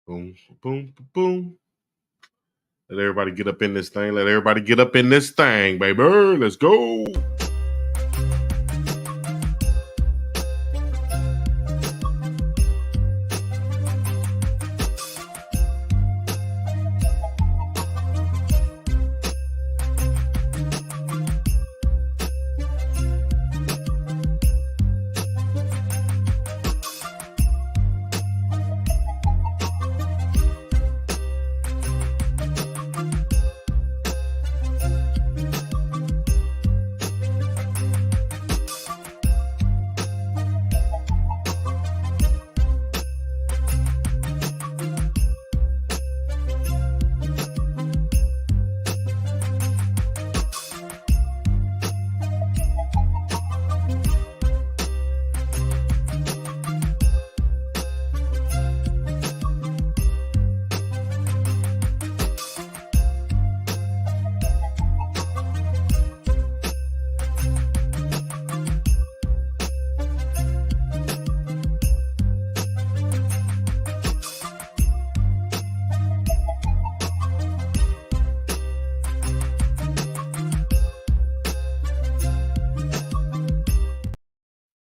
Boom, boom, boom. Let everybody get up in this thing. Let everybody get up in this thing, baby. Let's go.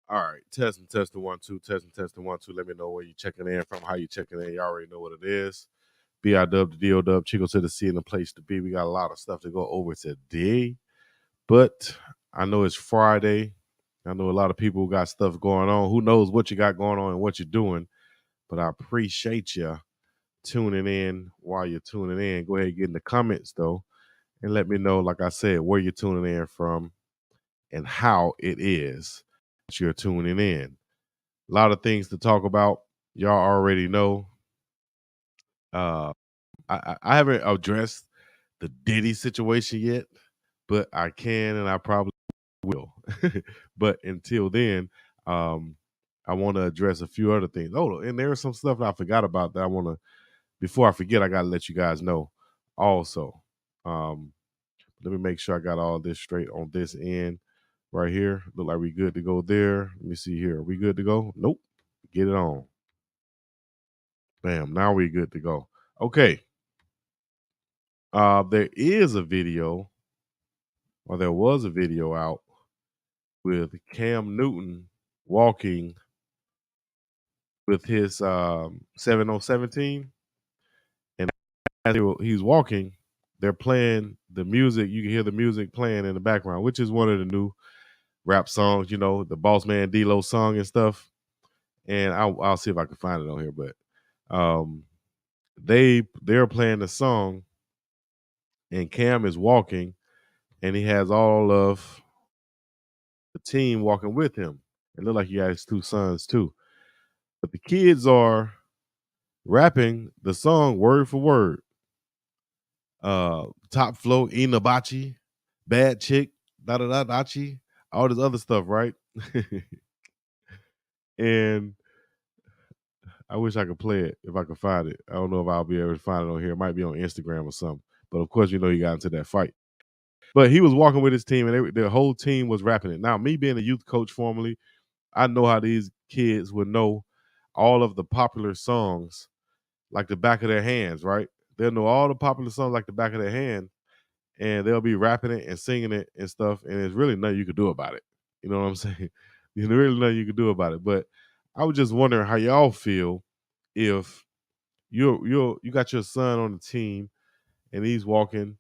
All right, testing, 1, 2, testing, 1, 2. Let me know where you checking in from, how you checking in. You already know what it is. BiDoggChico, the D-O-Dub, Chico to the C and the place to be. We got a lot of stuff to go over today, but I know it's Friday. I know a lot of people got stuff going on. Who knows what you got going on and what you're doing, but I appreciate you tuning in while you're tuning in. Go ahead and get in the comments, though, and let me know, like I said, where you're tuning in from and how it is that you're tuning in. A lot of things to talk about. Y'all already know. I haven't addressed the Diddy situation yet, but I can and I probably will. But until then, I want to address a few other things. Oh, and there's some stuff that I forgot about that I want to. Before I forget, I got to let you guys know. Also, let me make sure I got all this straight on this end right here. Look like we good to go there. Let me see here. Are we good to go? Nope. Get it on. Bam. Now we good to go. Okay. There is a video, or there was a video out with Cam Newton walking with his 7017, and as he's walking, they're playing the music. You can hear the music playing in the background, which is one of the new rap songs, you know, the Boss Man D-Lo song and stuff. And I'll see if I can find it on here, but they're playing the song, and Cam is walking, and he has all of the team walking with him. It looked like he has two sons too. But the kids are rapping the song word for word. Top flow, Inabachi, bad chick, da da da dachi, all this other stuff, right? And I wish I could play it if I could find it. I don't know if I'll be able to find it on here. It might be on Instagram or something. But of course, you know, he got into that fight. But he was walking with his team, and the whole team was rapping it. Now, me being a youth coach formerly, I know how these kids would know all of the popular songs like the back of their hands, right? They'll know all the popular songs like the back of their hand, and they'll be rapping it and singing it and stuff, and there's really nothing you could do about it. You know what I'm saying? There's really nothing you could do about it. But I was just wondering how y'all feel if you got your son on the team and he's walking,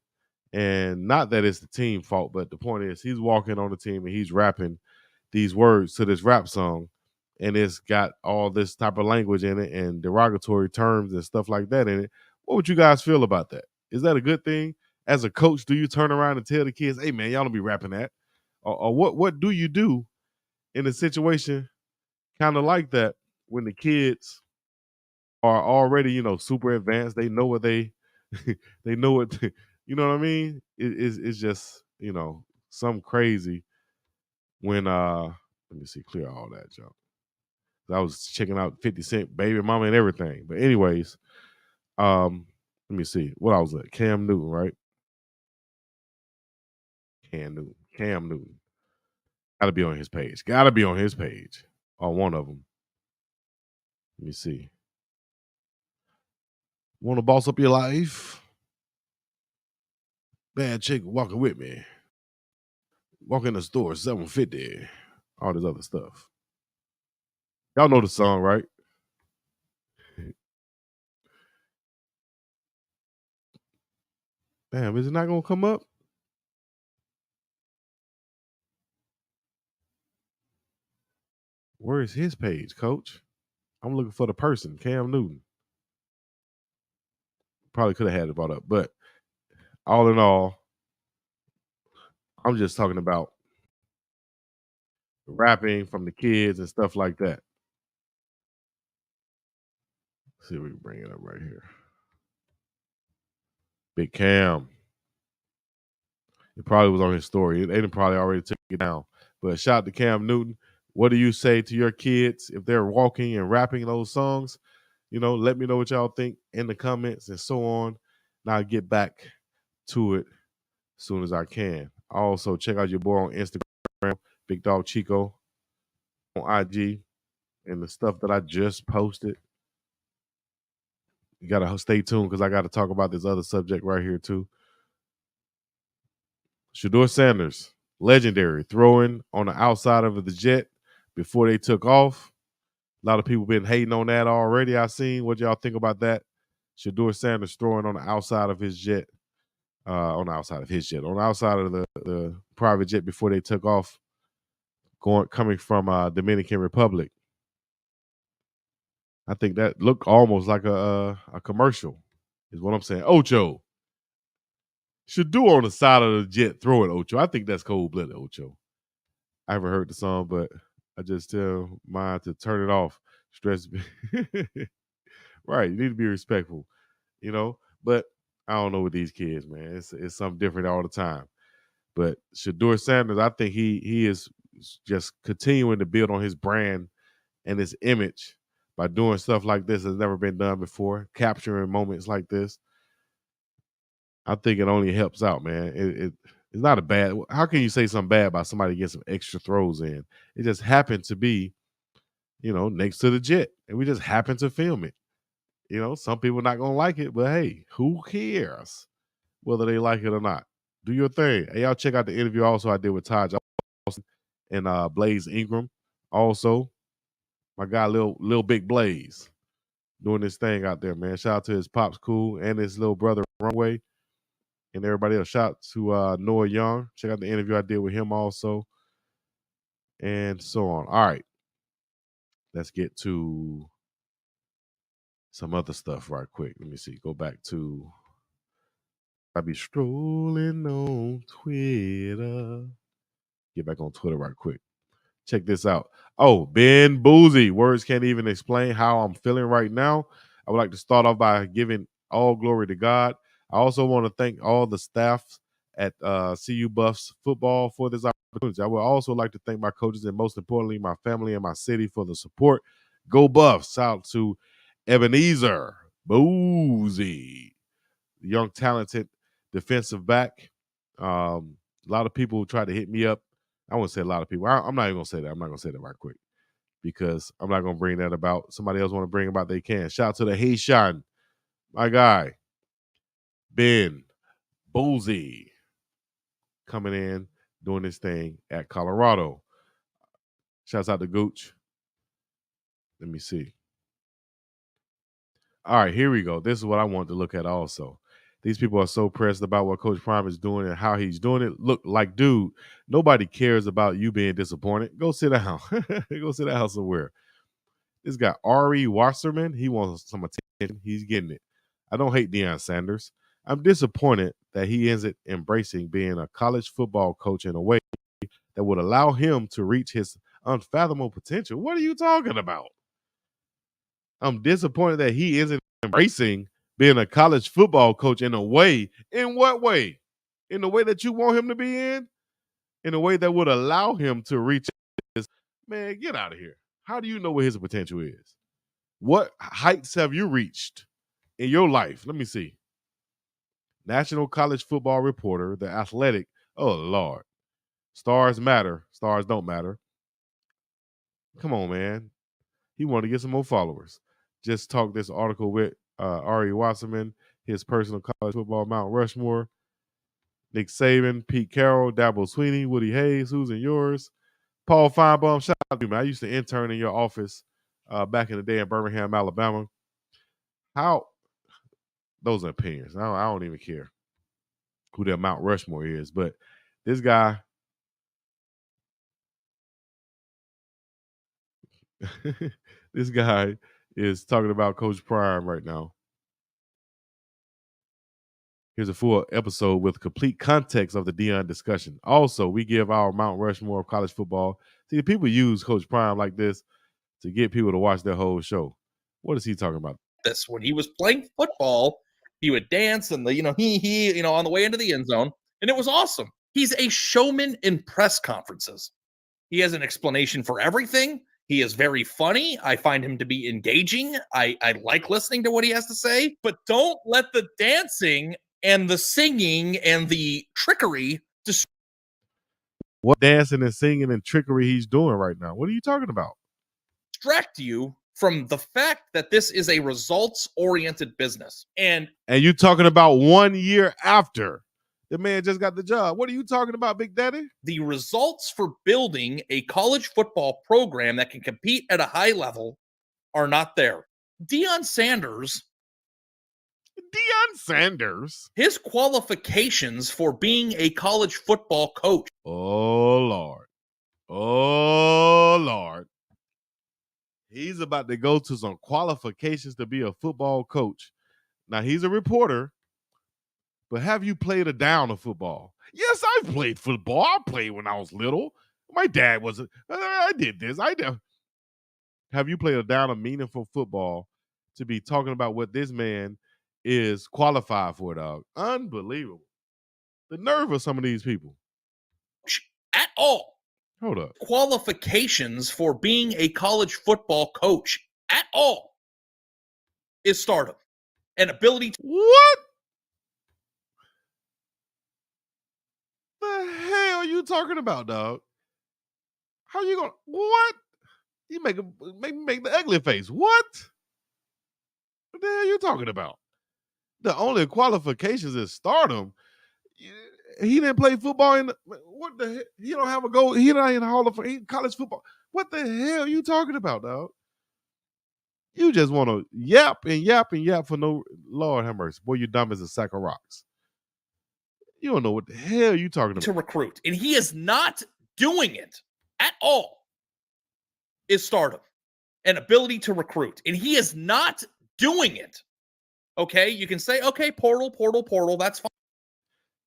and not that it's the team fault, but the point is he's walking on the team and he's rapping these words to this rap song, and it's got all this type of language in it and derogatory terms and stuff like that in it. What would you guys feel about that? Is that a good thing? As a coach, do you turn around and tell the kids, hey man, y'all don't be rapping that? Or what do you do in a situation kind of like that when the kids are already, you know, super advanced? They know what they they know what you know what I mean? It's just, you know, some crazy when let me see, clear all that junk. I was checking out 50 Cent, Baby Mama, and everything. But anyways, let me see what I was at. Cam Newton, right? Cam Newton. Got to be on his page. Got to be on his page. On one of them. Let me see. Want to boss up your life? Bad chick walking with me. Walk in the store, 750. All this other stuff. Y'all know the song, right? Damn, is it not gonna come up? Where is his page, coach? I'm looking for the person, Cam Newton. Probably could have had it brought up, but all in all, I'm just talking about rapping from the kids and stuff like that. Let's see if we can bring it up right here. Big Cam. It probably was on his story. They done probably already took it down. But shout out to Cam Newton. What do you say to your kids if they're walking and rapping those songs? Let me know what y'all think in the comments and so on. Now I'll get back to it as soon as I can. Also, check out your boy on Instagram, BiggDoggChico, on IG, and the stuff that I just posted. You got to stay tuned because I got to talk about this other subject right here, too. Shedeur Sanders, legendary, throwing on the outside of the jet before they took off. A lot of people been hating on that already. I seen. What y'all think about that? Shedeur Sanders throwing on the outside of his jet, on the outside of the private jet before they took off, coming from Dominican Republic. I think that looked almost like a commercial, is what I'm saying. Ocho. Shedeur on the side of the jet throwing Ocho. I think that's cold blooded, Ocho. I haven't heard the song, but I just tell mine to turn it off. Stress. Right. You need to be respectful, But I don't know with these kids, man. It's something different all the time. But Shedeur Sanders, I think he is just continuing to build on his brand and his image by doing stuff like this that's never been done before, capturing moments like this. I think it only helps out, man. It's not a bad. How can you say something bad about somebody getting some extra throws in? It just happened to be, next to the jet, and we just happened to film it. Some people not gonna like it, but hey, who cares whether they like it or not? Do your thing. Hey, y'all check out the interview also I did with Todd Johnson and Blaze Ingram. Also, my guy Lil Big Blaze doing this thing out there, man. Shout out to his pops cool and his little brother Runway and everybody else. Shout out to Noah Young. Check out the interview I did with him also. And so on. All right. Let's get to some other stuff right quick. Let me see. Go back to I be strolling on Twitter. Get back on Twitter right quick. Check this out. Oh, Ben Boozy. Words can't even explain how I'm feeling right now. I would like to start off by giving all glory to God. I also want to thank all the staff at CU Buffs football for this opportunity. I would also like to thank my coaches and most importantly, my family and my city for the support. Go Buffs. Out to Ebenezer Boozy, young, talented defensive back. A lot of people try to hit me up. I won't say a lot of people. I'm not even going to say that. I'm not going to say that right quick because I'm not going to bring that about. Somebody else want to bring about, they can. Shout out to the Haitian, my guy, Ben Boozy, coming in, doing this thing at Colorado. Shouts out to Gooch. Let me see. All right, here we go. This is what I wanted to look at also. These people are so pressed about what Coach Prime is doing and how he's doing it. Look, like, dude, nobody cares about you being disappointed. Go sit down. Go sit down somewhere. This guy, Ari Wasserman, he wants some attention. He's getting it. I don't hate Deion Sanders. I'm disappointed that he isn't embracing being a college football coach in a way that would allow him to reach his unfathomable potential. What are you talking about? I'm disappointed that he isn't embracing being a college football coach in a way. In what way? In the way that you want him to be in? In a way that would allow him to reach his, man, get out of here. How do you know what his potential is? What heights have you reached in your life? Let me see. National College Football Reporter, The Athletic. Oh, Lord. Stars matter. Stars don't matter. Come on, man. He wanted to get some more followers. Just talk this article with Ari Wasserman, his personal college football Mount Rushmore. Nick Saban, Pete Carroll, Dabo Sweeney, Woody Hayes, who's in yours? Paul Feinbaum, shout out to you, man. I used to intern in your office back in the day in Birmingham, Alabama. How those are opinions. I don't even care who that Mount Rushmore is, but this guy, this guy is talking about Coach Prime right now. Here's a full episode with complete context of the Deion discussion. Also, we give our Mount Rushmore of college football. See, people use Coach Prime like this to get people to watch their whole show. What is he talking about? This when he was playing football, he would dance and he on the way into the end zone, and it was awesome. He's a showman in press conferences. He has an explanation for everything. He is very funny. I find him to be engaging. I like listening to what he has to say, but don't let the dancing and the singing and the trickery what dancing and singing and trickery he's doing right now. What are you talking about? Distract you from the fact that this is a results-oriented business. And you're talking about 1 year after the man just got the job. What are you talking about, Big Daddy? The results for building a college football program that can compete at a high level are not there. Deion Sanders, his qualifications for being a college football coach. Oh, Lord. He's about to go to some qualifications to be a football coach. Now, he's a reporter, but have you played a down of football? Yes, I've played football. I played when I was little. My dad was, I did this. I did. Have you played a down of meaningful football to be talking about what this man is qualified for, dog? Unbelievable. The nerve of some of these people. At all. Hold up. Qualifications for being a college football coach at all is stardom and ability to. What the hell are you talking about, dog? How you gonna what? You make the ugly face. What the hell are you talking about? The only qualifications is stardom. He didn't play football in what the hell? He don't have a goal. He not in the Hall of Fame college football. What the hell are you talking about, dog? You just want to yap for no Lord have mercy. Boy, you dumb as a sack of rocks. You don't know what the hell you talking about. To recruit, and he is not doing it at all. Is stardom and ability to recruit, and he is not doing it. Okay, you can say, okay, portal, that's fine.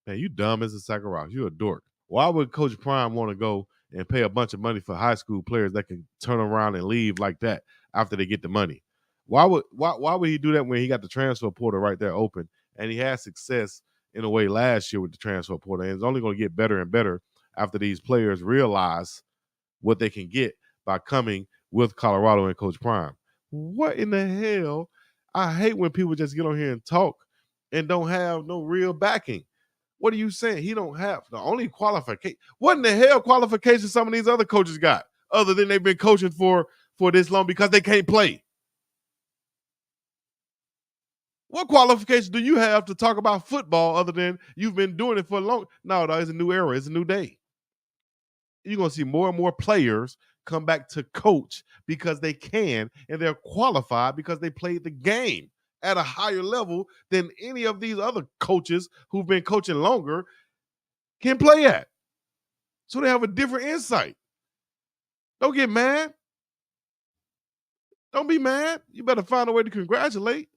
Man, you dumb as a sack of rocks. You a dork. Why would Coach Prime want to go and pay a bunch of money for high school players that can turn around and leave like that after they get the money? Why would he do that when he got the transfer portal right there open and he had success in a way last year with the transfer portal, and it's only going to get better and better after these players realize what they can get by coming with Colorado and Coach Prime. What in the hell? I hate when people just get on here and talk and don't have no real backing. What are you saying? He don't have the only qualification. What in the hell qualifications some of these other coaches got other than they've been coaching for this long because they can't play? What qualifications do you have to talk about football other than you've been doing it for long? No, it's a new era. It's a new day. You're going to see more and more players come back to coach because they can, and they're qualified because they played the game at a higher level than any of these other coaches who've been coaching longer can play at. So they have a different insight. Don't get mad. Don't be mad. You better find a way to congratulate.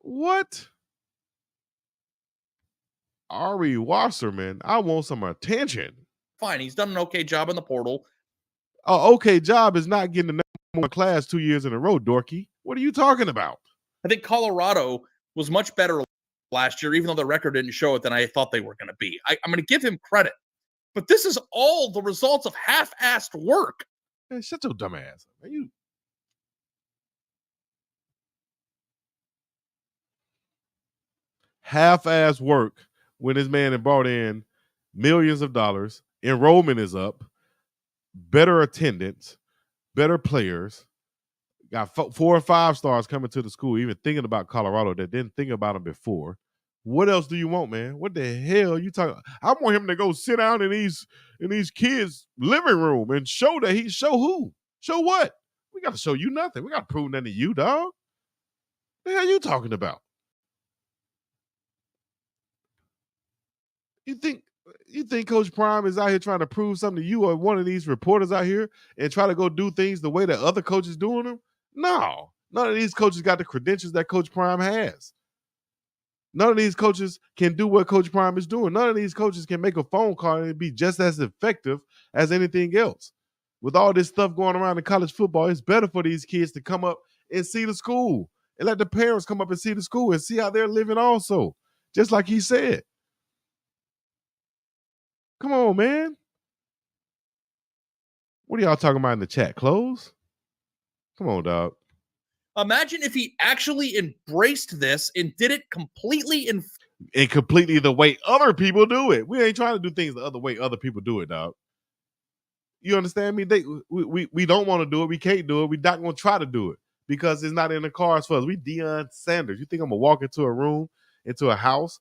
What? Ari Wasserman, I want some attention. Fine, he's done an okay job in the portal. Okay job is not getting the number one class 2 years in a row, dorky. What are you talking about? I think Colorado was much better last year, even though the record didn't show it, than I thought they were going to be. I'm going to give him credit. But this is all the results of half-assed work. Man, shut your dumb ass. You half-ass work when this man had brought in millions of dollars. Enrollment is up. Better attendance. Better players. got 4 or 5 stars coming to the school, even thinking about Colorado that didn't think about him before. What else do you want, man? What the hell you talking? I want him to go sit down in these kids' living room and show who? Show what? We got to show you nothing. We got to prove nothing to you, dog. The hell you talking about? You think Coach Prime is out here trying to prove something to you or one of these reporters out here and try to go do things the way that other coaches doing them? No. None of these coaches got the credentials that Coach Prime has. None of these coaches can do what Coach Prime is doing. None of these coaches can make a phone call and be just as effective as anything else. With all this stuff going around in college football, it's better for these kids to come up and see the school and let the parents come up and see the school and see how they're living also, just like he said. Come on, man. What are y'all talking about in the chat? Clothes? Come on, dog. Imagine if he actually embraced this and did it completely and completely the way other people do it. We ain't trying to do things the other way other people do it, dog. You understand me? We don't want to do it. We can't do it. We're not going to try to do it because it's not in the cards for us. We Deion Sanders. You think I'm going to walk into a room, into a house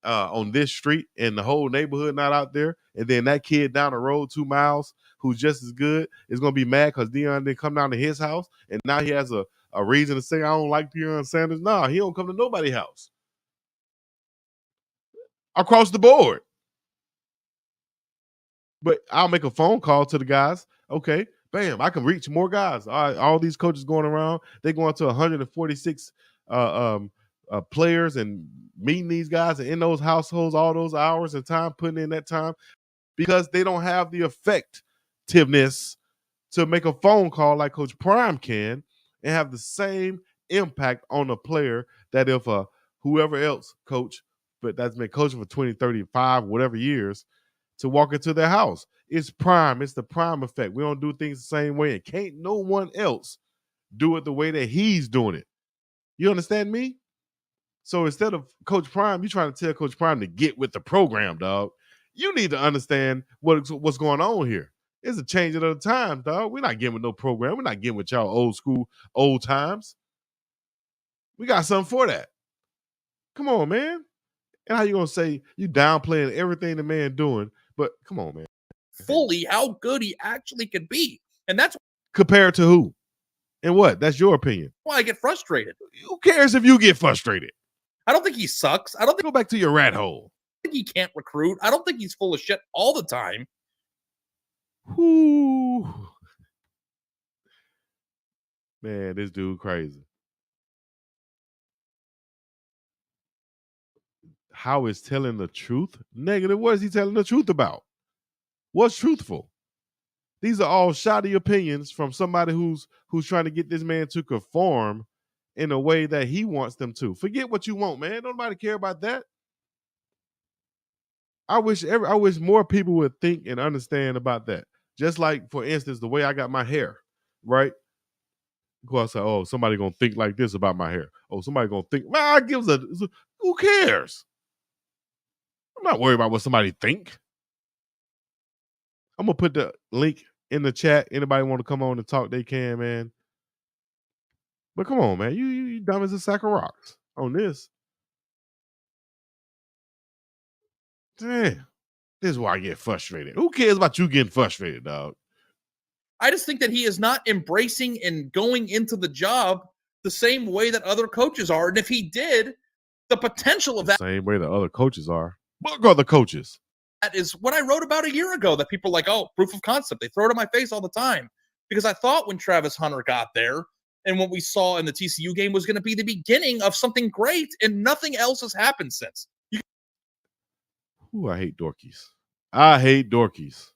on this street and the whole neighborhood not out there, and then that kid down the road 2 miles who's just as good is going to be mad because Deion didn't come down to his house and now he has a reason to say I don't like Deion Sanders? Nah, he don't come to nobody's house. Across the board. But I'll make a phone call to the guys. Okay, bam, I can reach more guys. All these coaches going around, they're going to 146 players and meeting these guys and in those households all those hours and time, putting in that time because they don't have the effectiveness to make a phone call like Coach Prime can and have the same impact on the player that if whoever else coach, but that's been coaching for 20, 35, whatever years, to walk into their house. It's Prime. It's the Prime effect. We don't do things the same way. And can't no one else do it the way that he's doing it. You understand me? So instead of Coach Prime, you're trying to tell Coach Prime to get with the program, dog. You need to understand what's going on here. It's a change of the time, dog. We're not getting with no program. We're not getting with y'all old school, old times. We got something for that. Come on, man. And how you going to say you downplaying everything the man doing, but come on, man. Fully how good he actually could be. And that's compared to who? And what? That's your opinion. Why I get frustrated. Who cares if you get frustrated? I don't think he sucks. I don't think go back to your rat hole. I think he can't recruit. I don't think he's full of shit all the time. Whoo. Man, this dude crazy. How is telling the truth negative? What is he telling the truth about? What's truthful? These are all shoddy opinions from somebody who's trying to get this man to conform in a way that he wants them to. Forget what you want, man. Nobody care about that. I wish more people would think and understand about that. Just like, for instance, the way I got my hair, right? Go outside, oh, somebody gonna think like this about my hair. Oh, somebody gonna think, man, who cares? I'm not worried about what somebody think. I'm gonna put the link in the chat. Anybody want to come on and talk, they can, man. But come on, man. You dumb as a sack of rocks on this. Damn. This is why I get frustrated. Who cares about you getting frustrated, dog? I just think that he is not embracing and going into the job the same way that other coaches are. And if he did, the potential of that same way that other coaches are. What other coaches? That is what I wrote about a year ago, that people like, oh, proof of concept. They throw it in my face all the time. Because I thought when Travis Hunter got there and what we saw in the TCU game was going to be the beginning of something great, and nothing else has happened since. Ooh, I hate dorkies. I hate dorkies.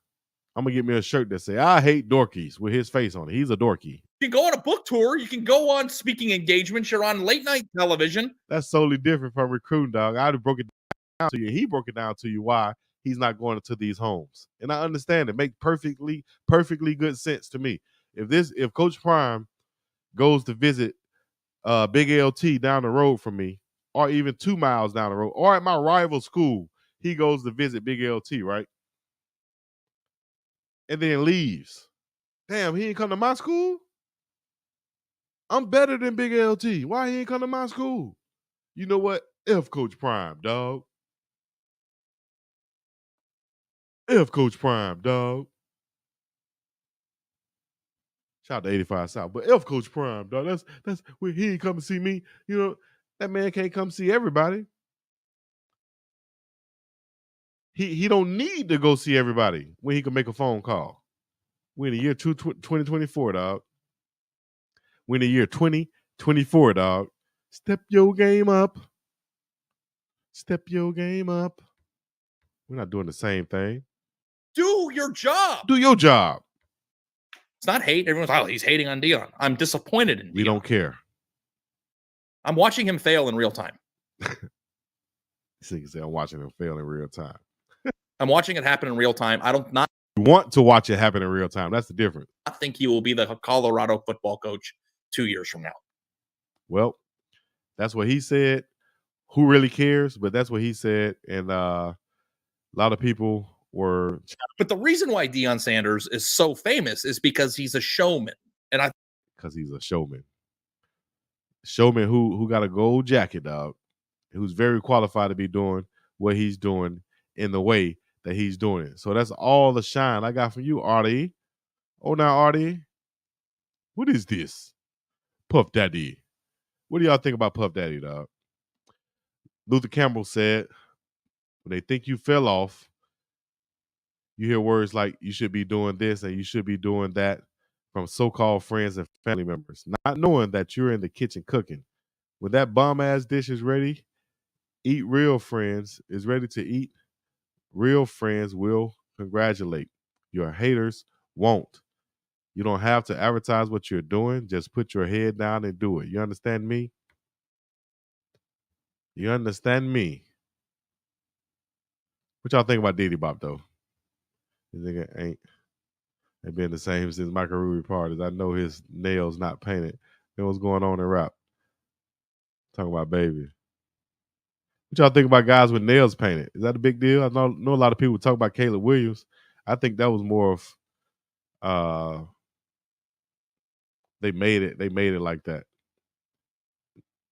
I'm going to get me a shirt that say, I hate dorkies with his face on it. He's a dorky. You can go on a book tour. You can go on speaking engagements. You're on late night television. That's totally different from recruiting, dog. I'd have broke it down to you. He broke it down to you why he's not going into these homes. And I understand it. Make perfectly good sense to me. If Coach Prime goes to visit Big LT down the road from me, or even 2 miles down the road, or at my rival school, he goes to visit Big LT, right? And then leaves. Damn, he ain't come to my school? I'm better than Big LT. Why he ain't come to my school? You know what? F Coach Prime, dog. F Coach Prime, dog. Shout out to 85 South, but F Coach Prime, dog. That's when he ain't come to see me. You know, that man can't come see everybody. He don't need to go see everybody when he can make a phone call. We're in the year 2024, dog. We're in the year 2024, dog. Step your game up. Step your game up. We're not doing the same thing. Do your job. Do your job. It's not hate. Everyone's, oh, he's hating on Deion. I'm disappointed in Deion. We don't care. I'm watching him fail in real time. So you can say I'm watching him fail in real time. I'm watching it happen in real time. I don't not want to watch it happen in real time. That's the difference. I think he will be the Colorado football coach 2 years from now. Well, that's what he said. Who really cares? But that's what he said. And a lot of people were. But the reason why Deion Sanders is so famous is because he's a showman. And because he's a showman. Showman who got a gold jacket, dog. Who's very qualified to be doing what he's doing in the way that he's doing it. So that's all the shine I got from you, Artie. Oh, now, Artie, what is this? Puff Daddy. What do y'all think about Puff Daddy, dog? Luther Campbell said, when they think you fell off, you hear words like you should be doing this and you should be doing that from so-called friends and family members, not knowing that you're in the kitchen cooking. When that bomb-ass dish is ready, eat real friends is ready to eat. Real friends will congratulate. Your haters won't. You don't have to advertise what you're doing. Just put your head down and do it. You understand me? You understand me? What y'all think about Diddy Bop, though? You think it ain't been the same since Michael Ruby parties. I know his nails not painted. Then what's going on in rap? Talking about Baby. What y'all think about guys with nails painted? Is that a big deal? I know a lot of people talk about Caleb Williams. I think that was more of they made it like that.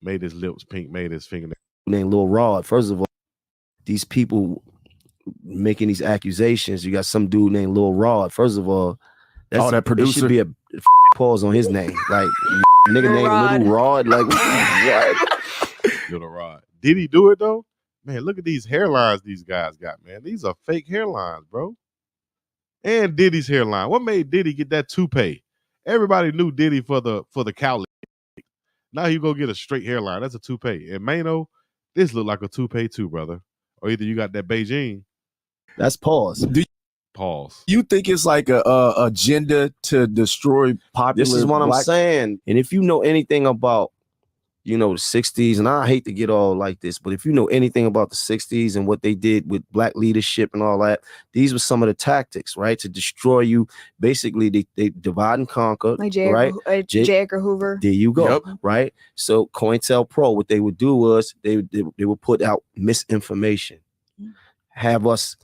Made his lips pink, made his fingernails. Named Lil Rod. First of all, these people making these accusations. You got some dude named Lil Rod. First of all, that producer should be a pause on his name. Like nigga named Little Rod. Like what? Little Rod. Did he do it though? Man, look at these hairlines these guys got, man. These are fake hairlines, bro. And Diddy's hairline. What made Diddy get that toupee? Everybody knew Diddy for the cow lick. Now you go get a straight hairline. That's a toupee. And Mano, this look like a toupee too, brother. Or either you got that Beijing. That's pause. Pause. You think it's like a agenda to destroy popular? This is what I'm saying. And if you know anything about, the 60s, and I hate to get all like this, but if you know anything about the 60s and what they did with black leadership and all that, these were some of the tactics, right? To destroy you. Basically, they divide and conquer, like right? J. Edgar Hoover. There you go, right? So COINTELPRO, what they would do was they would put out misinformation, have us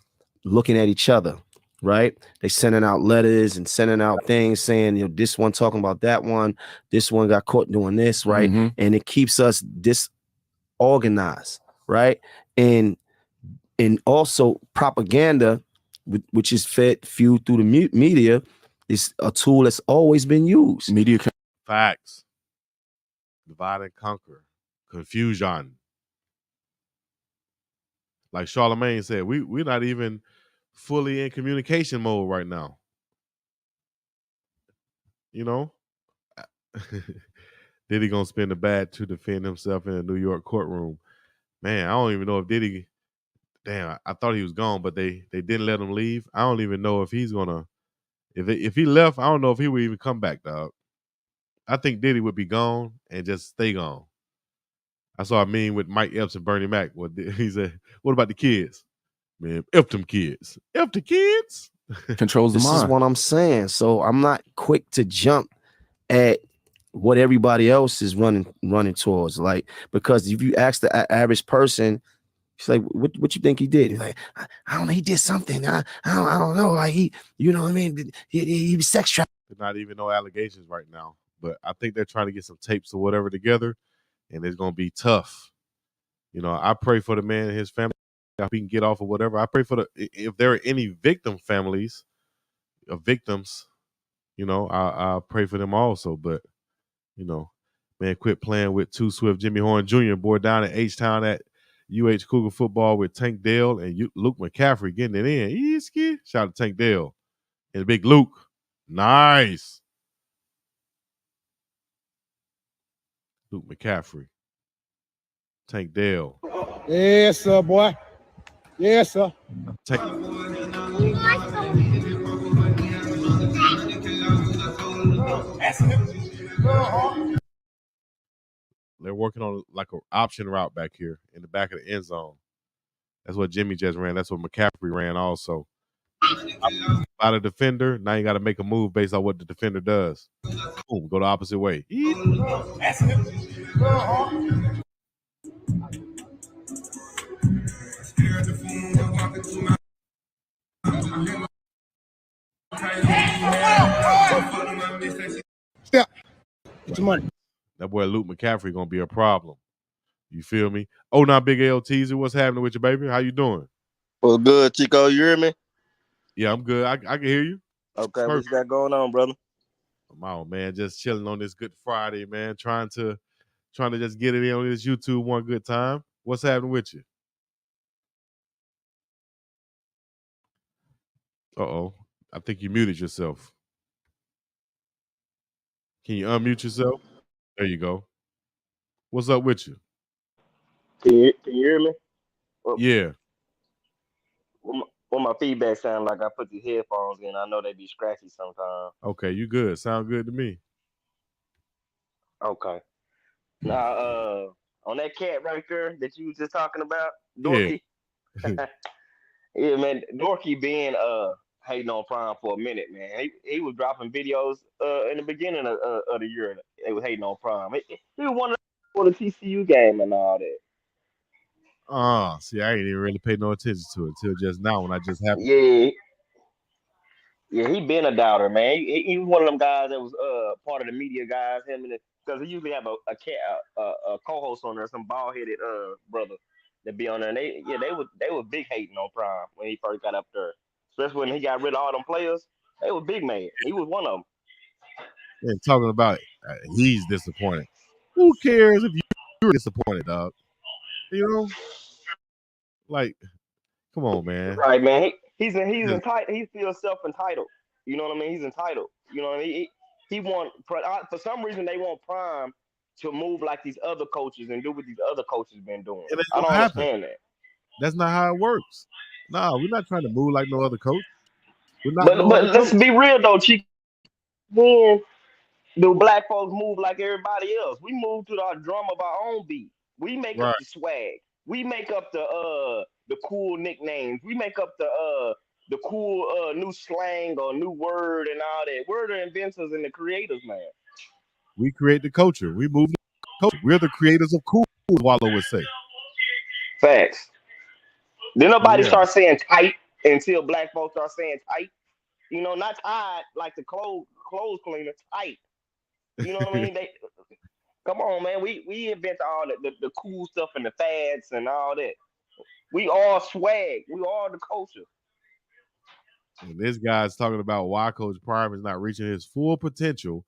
looking at each other, right? They sending out letters and sending out things saying, this one talking about that one, this one got caught doing this, right? Mm-hmm. And it keeps us disorganized, right? And also propaganda, which is fueled through the media, is a tool that's always been used. Media facts. Divide and conquer. Confusion. Like Charlamagne said, we're not even fully in communication mode right now. Diddy gonna spend the bag to defend himself in a New York courtroom. Man, I don't even know if Diddy. Damn, I thought he was gone, but they didn't let him leave. I don't even know if he's gonna. If he left, I don't know if he would even come back, dog. I think Diddy would be gone and just stay gone. I saw a meme with Mike Epps and Bernie Mac. He said, "What about the kids? Man, F them kids. F the kids." Controls the mind. This is what I'm saying. So I'm not quick to jump at what everybody else is running towards. Like, because if you ask the average person, she's like, what you think he did? He's like, I don't know, he did something. I don't know. Like he was sex trafficking. There's not even no allegations right now. but I think they're trying to get some tapes or whatever together, and it's gonna be tough. I pray for the man and his family. I hope he can get off or whatever. I pray for if there are any victim families or victims, I pray for them also. But man, quit playing with Too Swift, Jimmy Horn Jr. boy down at H-Town at UH Cougar football with Tank Dell and Luke McCaffrey getting it in. Easy. Shout out to Tank Dell and Big Luke. Nice. Luke McCaffrey. Tank Dell. Yes, sir, boy. Yes, sir. They're working on like an option route back here in the back of the end zone. That's what Jimmy just ran. That's what McCaffrey ran also. By the defender, now you got to make a move based on what the defender does. Boom, go the opposite way. Step. Get your money. That boy Luke McCaffrey gonna be a problem. You feel me? Oh, now Big L Teaser, what's happening with you, baby? How you doing? Well, good, Chico. You hear me? Yeah, I'm good. I can hear you. Okay, what you got going on, brother? Come on, man. Just chilling on this Good Friday, man. Trying to just get it in on this YouTube one good time. What's happening with you? Uh-oh. I think you muted yourself. Can you unmute yourself? There you go. What's up with you? Can you hear me? Yeah. What my feedback sound like? I put these headphones in. I know they be scratchy sometimes. Okay, you good. Sound good to me. Okay. Now, on that cat right there that you was just talking about, Dorky. Yeah, yeah, man, Dorky been hating on Prime for a minute, man. He was dropping videos in the beginning of the year. They was hating on Prime. He was one of for the TCU game and all that. See, I ain't even really paid no attention to it until just now when I just happened. Yeah, he been a doubter, man. He was one of them guys that was part of the media guys. Because he usually have a co-host on there, some bald headed brother that be on there. And they were big hating on Prime when he first got up there, especially when he got rid of all them players. They were big man. He was one of them. And talking about he's disappointed. Who cares if you're disappointed, dog? Like, come on, man. Right, man. He's entitled. He feels self-entitled. You know what I mean? He's entitled. You know what I mean? He want for some reason they want Prime to move like these other coaches and do what these other coaches been doing. I don't understand that. That's not how it works. Nah, we're not trying to move like no other coach. But let's be real though, Chico. When do black folks move like everybody else? We move to our drum of our own beat. We make up the swag. We make up the cool nicknames. We make up the cool new slang or new word and all that. We're the inventors and the creators, man. We create the culture. We move the culture. We're the creators of cool, Wallow would say. Facts. Then nobody start saying tight until black folks start saying tight. Not tied like the clothes cleaner, tight. You know what I mean? Come on, man. We invent all the cool stuff and the fads and all that. We all swag. We all the culture. And this guy's talking about why Coach Prime is not reaching his full potential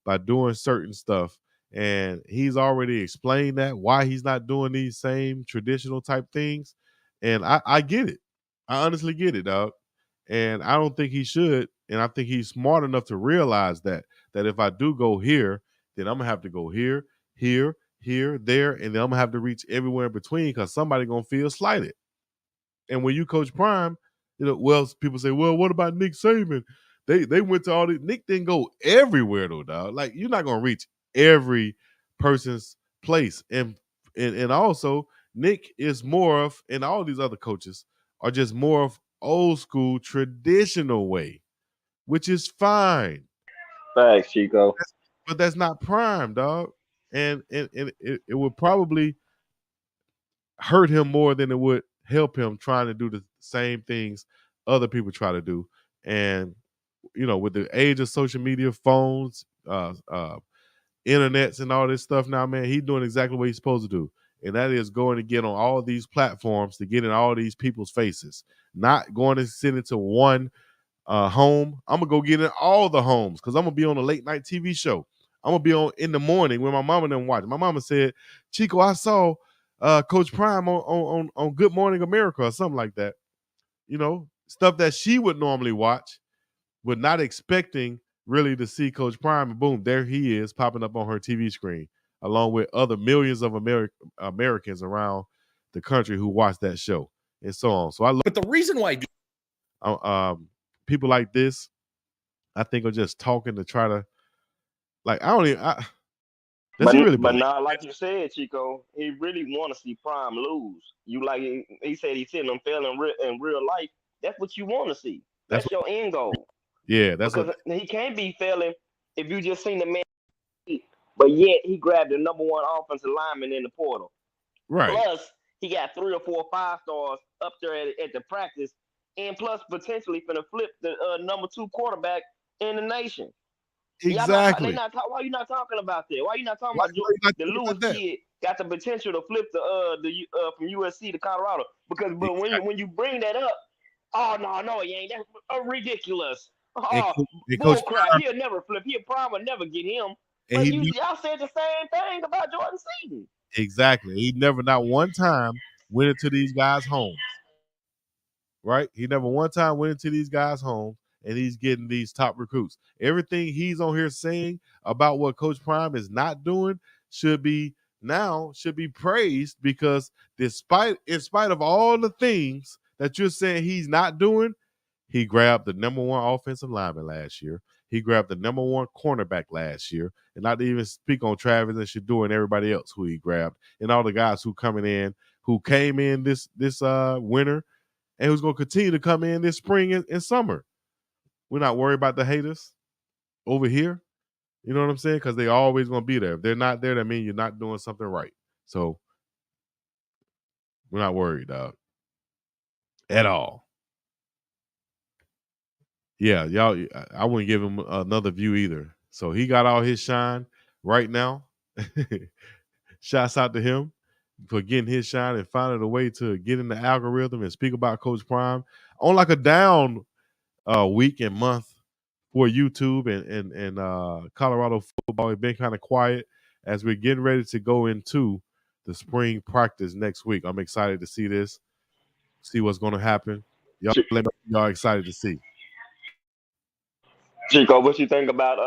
by doing certain stuff. And he's already explained that, why he's not doing these same traditional type things. And I get it. I honestly get it, dog. And I don't think he should. And I think he's smart enough to realize that if I do go here, then I'm going to have to go here, here, there, and then I'm going to have to reach everywhere in between because somebody going to feel slighted. And when you coach Prime, people say, well, what about Nick Saban? They went to all these. Nick didn't go everywhere though, dog. Like, you're not going to reach every person's place. And also, Nick is more of, and all these other coaches are just more of old school, traditional way, which is fine. Thanks, Chico. But that's not Prime, dog. And it would probably hurt him more than it would help him trying to do the same things other people try to do. And, with the age of social media, phones, internets and all this stuff now, man, he's doing exactly what he's supposed to do. And that is going to get on all these platforms to get in all these people's faces. Not going to send it to one home. I'm going to go get in all the homes because I'm going to be on a late night TV show. I'm going to be on in the morning when my mama didn't watch. My mama said, Chico, I saw Coach Prime on Good Morning America or something like that. You know, stuff that she would normally watch, but not expecting really to see Coach Prime. And boom, there he is popping up on her TV screen, along with other millions of Americans around the country who watch that show and so on. So I love. But the reason why people like this, I think, are just talking to try to, like, I don't even. Does he really But believe? now, like you said, Chico, he really want to see Prime lose. You like he said he's seeing them fail in real life. That's what you want to see. That's That's your end goal. Yeah, that's Because what. he can't be failing if you just seen the man, but yet he grabbed the number one offensive lineman in the portal. Right. Plus, he got 3 or 4 5-stars up there at the practice, and plus potentially finna flip the number 2 quarterback in the nation. Exactly. Why you not talking about that? Why you not talking Why about you not the talking Lewis about that? kid got the potential to flip the from USC to Colorado? But when you bring that up, oh no, he ain't. That's ridiculous. And, Oh, and bull Coach crap. Prime, He'll never flip. Prime will never get him. and But he y'all said the same thing about Jordan Seaton. exactly. He never, not one time, went into these guys' homes. Right? He never one time went into these guys' homes, and he's getting these top recruits. Everything he's on here saying about what Coach Prime is not doing should be praised, because in spite of all the things that you're saying he's not doing, he grabbed the number one offensive lineman last year. He grabbed the number one cornerback last year. And not to even speak on Travis and Shedeur and everybody else who he grabbed, and all the guys who came in this winter, and who's going to continue to come in this spring and summer. We're not worried about the haters over here. You know what I'm saying? Because they're always going to be there. If they're not there, that means you're not doing something right. So we're not worried, dog, at all. Yeah, y'all, I wouldn't give him another view either. So he got all his shine right now. Shouts out to him for getting his shine and finding a way to get in the algorithm and speak about Coach Prime on like a down week and month for YouTube and Colorado football. It's been kind of quiet as we're getting ready to go into the spring practice next week. I'm excited to see this, see what's going to happen. Y'all let me know y'all excited to see. Chico, what you think about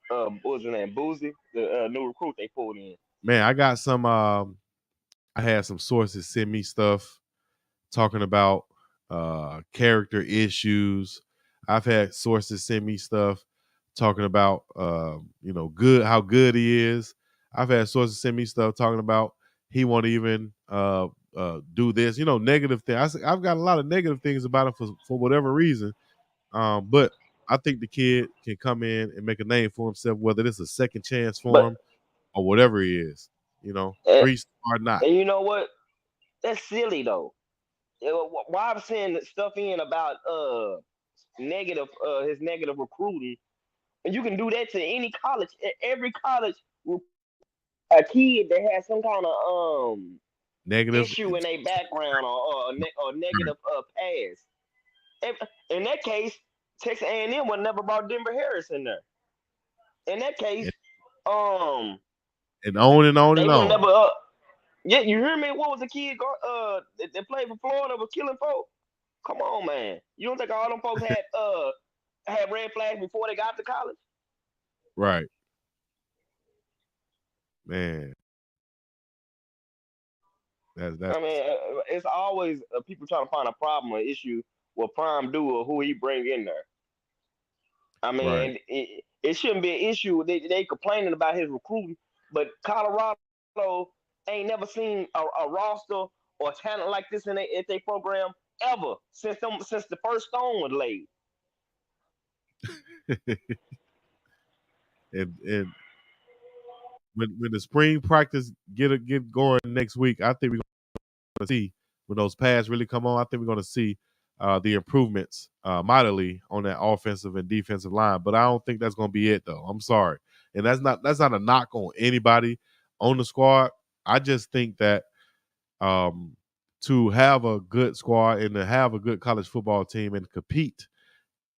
what was his name, Boozy, the new recruit they pulled in? Man, I got some. I had some sources send me stuff talking about character issues. I've had sources send me stuff talking about how good he is. I've had sources send me stuff talking about he won't even do this. Negative things. I've got a lot of negative things about him for whatever reason. But I think the kid can come in and make a name for himself, whether it's a second chance for him or whatever he is. 3-star or not. And you know what? That's silly though. Why I'm saying stuff in about negative his negative recruiting, and you can do that to any college. Every college, a kid that has some kind of Negative issue in their background or negative past. In that case, Texas A&M would never brought Denver Harris in there. In that case, and on and on they and would on. never. Yeah, you hear me? What was the kid that played for Florida was killing folks? Come on, man. You don't think all them folks had red flags before they got to college? Right. Man. That's I mean, it's always people trying to find a problem or issue with Prime do or who he bring in there. I mean, right. it shouldn't be an issue. They complaining about his recruiting, but Colorado ain't never seen a roster or talent like this in their program ever since the first stone was laid. and when the spring practice get going next week, I think we're going to see when those pads really come on. I think we're going to see the improvements mightily on that offensive and defensive line. But I don't think that's going to be it, though. I'm sorry. And that's not a knock on anybody on the squad. I just think that to have a good squad and to have a good college football team and compete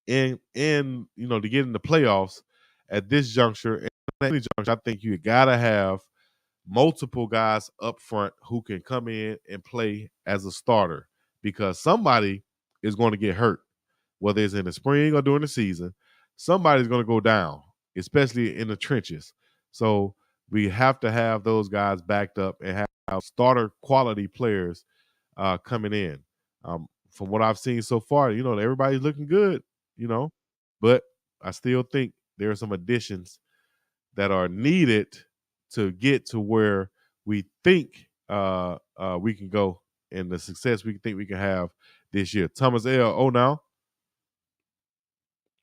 in to get in the playoffs at this juncture, and any juncture, I think you gotta have multiple guys up front who can come in and play as a starter, because somebody is going to get hurt, whether it's in the spring or during the season. Somebody's going to go down, especially in the trenches. So we have to have those guys backed up and have starter quality players coming in. From what I've seen so far, everybody's looking good, but I still think there are some additions that are needed to get to where we think we can go and the success we think we can have this year. Thomas L. Oh, now,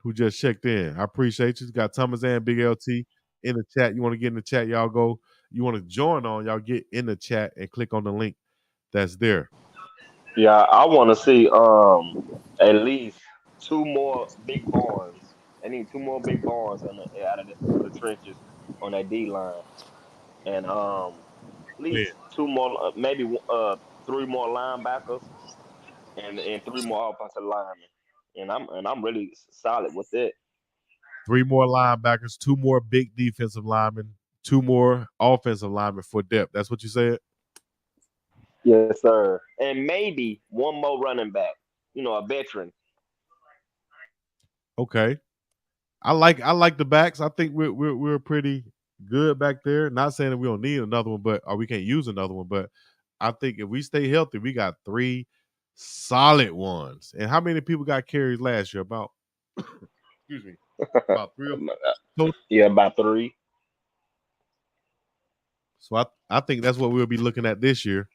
who just checked in. I appreciate you. Got Thomas and Big LT in the chat. You want to get in the chat, y'all go. You want to join on, y'all get in the chat and click on the link that's there. Yeah, I want to see at least two more big barns. I need two more big barns for the trenches on that D line, and at Man, least two more, maybe three more linebackers, and three more offensive linemen. And I'm really solid with it. 3 more linebackers, 2 more big defensive linemen, 2 more offensive linemen for depth. That's what you said? Yes, sir. And maybe one more running back. A veteran. Okay. I like the backs. I think we're pretty good back there. Not saying that we don't need another one, or we can't use another one, but I think if we stay healthy, we got 3 solid ones. And how many people got carries last year? About excuse me, about 3 or 4. Yeah, about 3. So I think that's what we'll be looking at this year.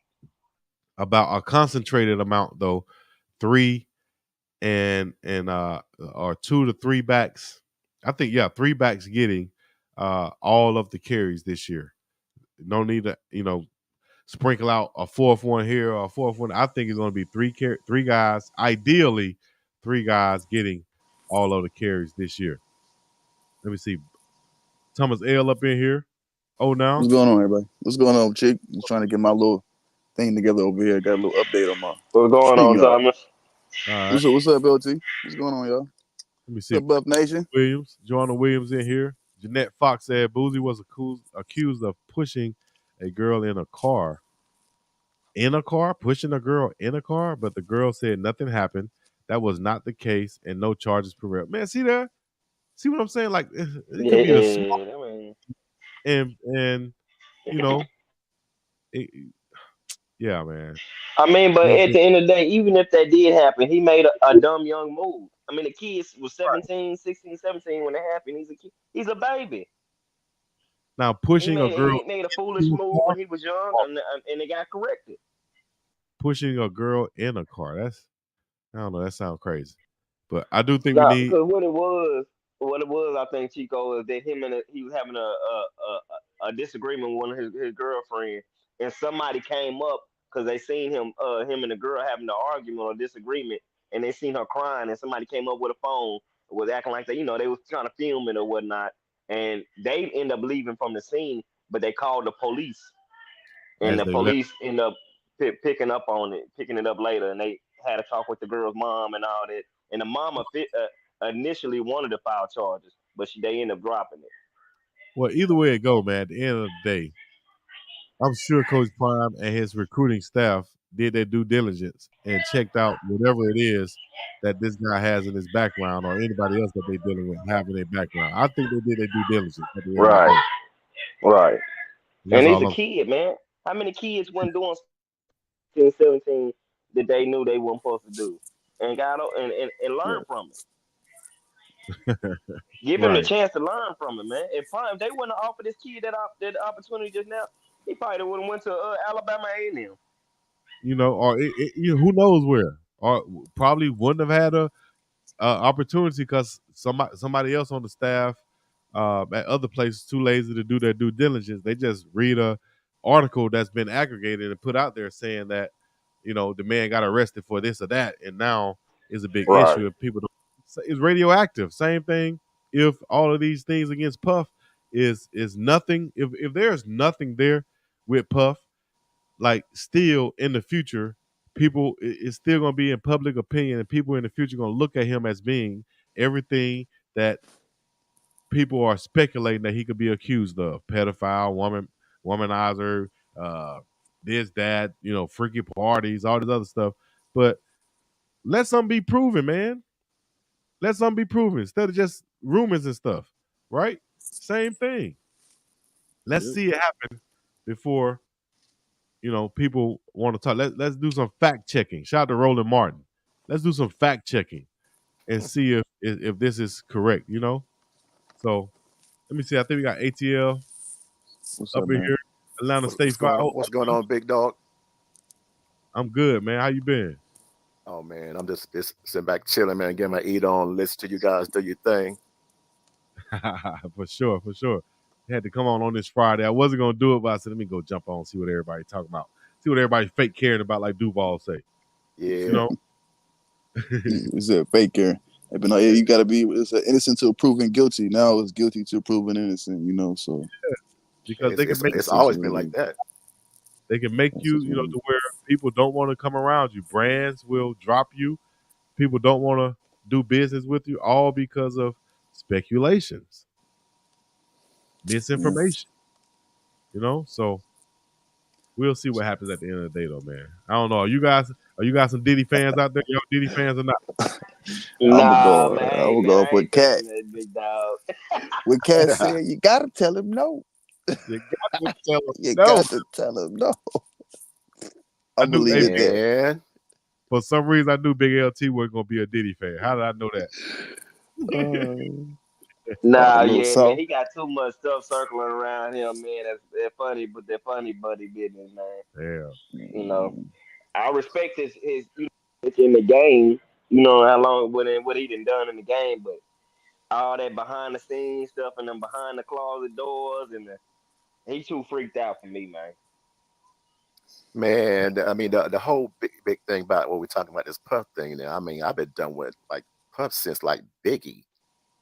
About a concentrated amount though, 3 and or 2 to 3 backs. I think 3 backs getting all of the carries this year. No need to sprinkle out a 4th one here or a 4th one. I think it's going to be 3 guys, ideally 3 guys getting all of the carries this year. Let me see. Thomas L up in here. Oh, now what's going on, everybody? What's going on, Chick? Just trying to get my little thing together over here. Got a little update on my. What's going on, y'all. Thomas? All right. What's up, LT? What's going on, y'all? Let me see. What's up, Buff Nation? Williams, Joanna Williams in here. Jeanette Fox said Boozy was accused of pushing a girl in a car. Pushing a girl in a car, but the girl said nothing happened. That was not the case, and no charges prevailed. Man, see there? See what I'm saying? Like it could be the small, and yeah, man. I mean, but at the end of the day, even if that did happen, he made a dumb young move. I mean, the kid was 17, 16, 17 when it happened. He's a kid. He's a baby. Now pushing a girl, he made a foolish move when he was young, and it got corrected. Pushing a girl in a car. I don't know. That sounds crazy, but I do think we need. Because what it was, I think, Chico, is that he was having a disagreement with one of his girlfriends, and somebody came up because they seen him and the girl having an argument or disagreement, and they seen her crying, and somebody came up with a phone, was acting like they was trying to film it or whatnot, and they end up leaving from the scene, but they called the police, and the police end up picking it up later, and they had a talk with the girl's mom and all that, and the mama initially wanted to file charges, but they ended up dropping it. Well, either way it go, man, at the end of the day, I'm sure Coach Prime and his recruiting staff did their due diligence and checked out whatever it is that this guy has in his background or anybody else that they're dealing with having their background. I think they did their due diligence. Right. That's And he's a kid, man. How many kids wasn't doing 17 that they knew they weren't supposed to do and got and learn from it? Give him the chance to learn from it, man. If they wouldn't have offered this kid that opportunity just now, he probably would have went to Alabama A&M. Or who knows where? Or probably wouldn't have had a opportunity because somebody else on the staff at other places too lazy to do their due diligence. They just read a article that's been aggregated and put out there saying that the man got arrested for this or that, and now is a big issue. If people don't, it's radioactive. Same thing. If all of these things against Puff is nothing. If there's nothing there with Puff, like still in the future, people it's still gonna be in public opinion, and people in the future gonna look at him as being everything that people are speculating that he could be accused of: pedophile, womanizer, this, that, freaky parties, all this other stuff. But let something be proven, man. Let something be proven instead of just rumors and stuff, right? Same thing. Let's see it happen before people want to talk. Let's do some fact checking. Shout out to Roland Martin. Let's do some fact checking and see if this is correct. So let me see. I think we got ATL What's up up, in man? here. Atlanta State Fire. What's going on, Big Dog? I'm good, man. How you been? Oh man, I'm just sitting back chilling, man, getting my eat on, listen to you guys do your thing. For sure. Had to come on this Friday. I wasn't gonna do it, but I said let me go jump on, see what everybody talking about, see what everybody fake caring about, like Duval say. Yeah. It's a fake care. But no, you gotta be innocent till proven guilty. Now it's guilty till proven innocent, so because they can make it's always been like that. They can make you, to where people don't want to come around you. Brands will drop you. People don't want to do business with you, all because of speculations, misinformation. So we'll see what happens at the end of the day, though, man. I don't know. Are you guys some Diddy fans out there? Y'all Diddy fans or not? Nah, man, I would go up with Cat. Big dog. With Cat said, you gotta tell him no. You got to tell them You no. got to tell him no. I believe in that. For some reason, I knew Big LT wasn't gonna be a Diddy fan. How did I know that? Nah, yeah, man, he got too much stuff circling around him, man. That's funny, but that funny buddy business, man. Yeah. I respect his in the game. How long what he done in the game, but all that behind the scenes stuff and them behind the closet doors he too freaked out for me, man. Man, I mean the whole big thing about what we're talking about, this Puff thing now. I mean, I've been done with like Puff since like Biggie.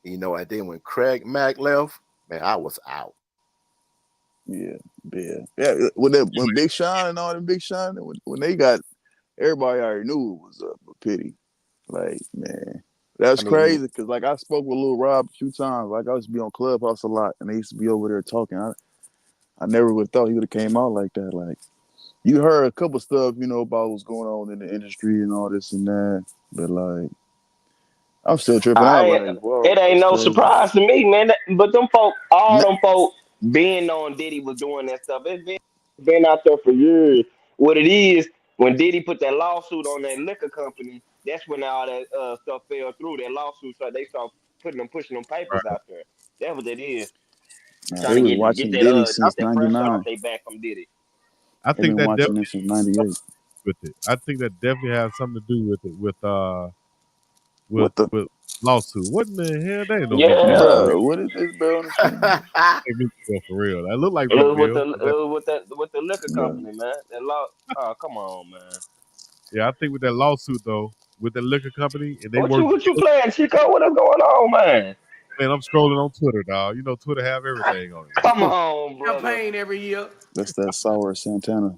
And then when Craig Mack left, man, I was out. Yeah. When Big Sean and all them Big Sean, when they got, everybody already knew it was a pity. Like, man, that's crazy. Because like I spoke with Lil Rob a few times. Like I used to be on Clubhouse a lot, and they used to be over there talking. I never would have thought he would have came out like that. Like, you heard a couple stuff, about what's going on in the industry and all this and that, but like, I'm still tripping out. Like, whoa, it ain't no crazy. surprise to me, man. But them folk, them folk being on Diddy was doing that stuff. It's been out there for years. What it is, when Diddy put that lawsuit on that liquor company, that's when all that stuff fell through. That lawsuit, so they start pushing them papers out there. That's what it is. They was watching Diddy since that pressure '99. off they back from Diddy. I think been that watching this since '98. With it, I think that definitely has something to do with it. With lawsuit. What in the hell? They ain't no big deal. Bro, what is this bro on the screen? For real. I look like It Big was Bill. with the liquor company, man. That law. Oh, come on, man. Yeah, I think with that lawsuit though, with the liquor company, and they what you playing, Chico? What is going on, man? Man, I'm scrolling on Twitter, dog. Twitter have everything on it. Come on, bro. Campaign every year. That's that sour Santana.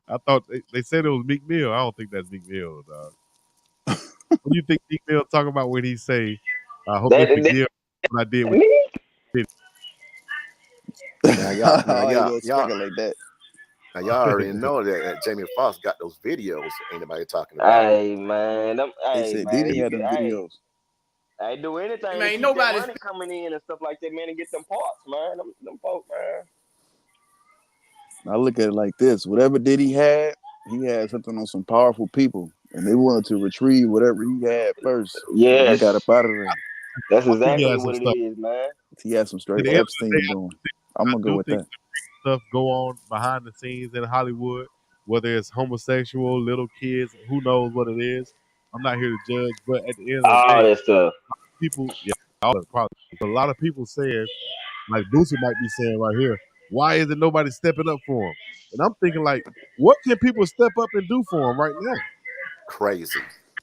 I thought they said it was Meek Mill. I don't think that's Meek Mill, dog. What do you think Meek Mill talking about when he say, "I hope they forgive what I did with"? Y'all like that. Now y'all already know that Jamie Foxx got those videos. Ain't nobody talking about. Hey man, they said Diddy had them videos. I do anything. Man, nobody's money coming in and stuff like that, man, and get them parts, man. Them folks, man. I look at it like this: whatever Diddy had, he had something on some powerful people, and they wanted to retrieve whatever he had first. Yeah, he got up out of there. That's exactly what it is, man. He had some straight Epstein going. I'm gonna go with that. Stuff go on behind the scenes in Hollywood, whether it's homosexual, little kids, who knows what it is. I'm not here to judge, but at the end of the day, that stuff. People, probably. A lot of people saying, like Boosie might be saying right here, why isn't nobody stepping up for him? And I'm thinking, like, what can people step up and do for him right now? Crazy.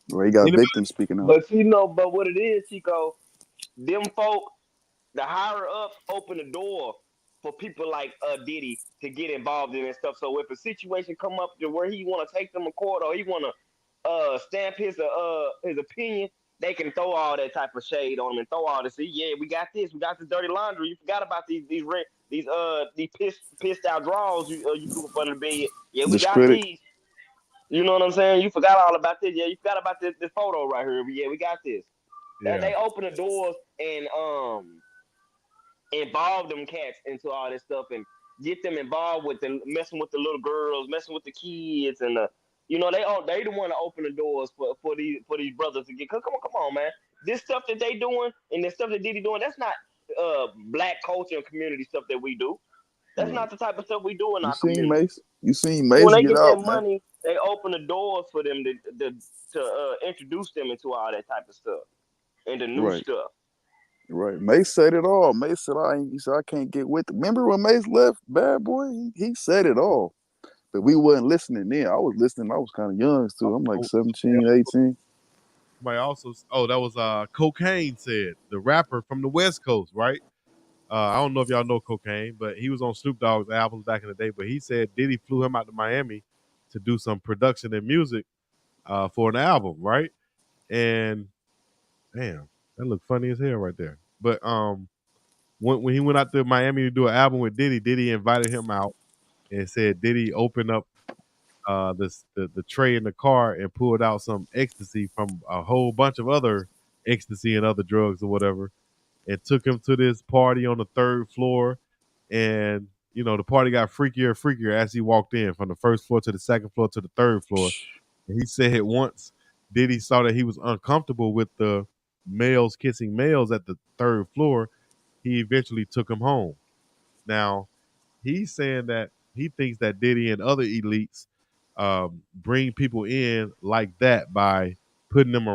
Well, he got victims speaking up. But but what it is, Chico, them folk, The higher ups open the door for people like Diddy to get involved in and stuff. So if a situation come up to where he want to take them to court or he want to stamp his opinion, they can throw all that type of shade on him and throw all this. See, yeah, we got this dirty laundry. You forgot about these pissed out draws you threw up under the bed. Yeah, we got Discredit. these. You know what I'm saying? You forgot all about this. Yeah, you forgot about this photo right here. Yeah, we got this. Yeah. They open the doors and involve them cats into all this stuff and get them involved with messing with the little girls, messing with the kids, and they the one to open the doors for these brothers to get. Come on, man. This stuff that they doing and the stuff that Diddy doing, that's not black culture and community stuff that we do. That's not the type of stuff we do in our community. You seen Mace When they get get out, that man. money, they open the doors for them to introduce them into all that type of stuff and the new stuff. Right. Mace said it all. Mace said, he said, I can't get with it. Remember when Mace left Bad Boy? He said it all. But we wasn't listening then. I was listening. I was kind of young too. I'm like 17, 18. Somebody also, that was Cocaine said, the rapper from the West Coast, right? I don't know if y'all know Cocaine, but he was on Snoop Dogg's albums back in the day. But he said Diddy flew him out to Miami to do some production and music for an album, right? And damn, that looked funny as hell right there. But when he went out to Miami to do an album with Diddy, Diddy invited him out and said Diddy opened up the tray in the car and pulled out some ecstasy from a whole bunch of other ecstasy and other drugs or whatever, and took him to this party on the 3rd floor. And the party got freakier and freakier as he walked in, from the 1st floor to the 2nd floor to the 3rd floor. And he said once Diddy saw that he was uncomfortable with the males kissing males at the 3rd floor, he eventually took him home. Now, he's saying that he thinks that Diddy and other elites bring people in like that by putting them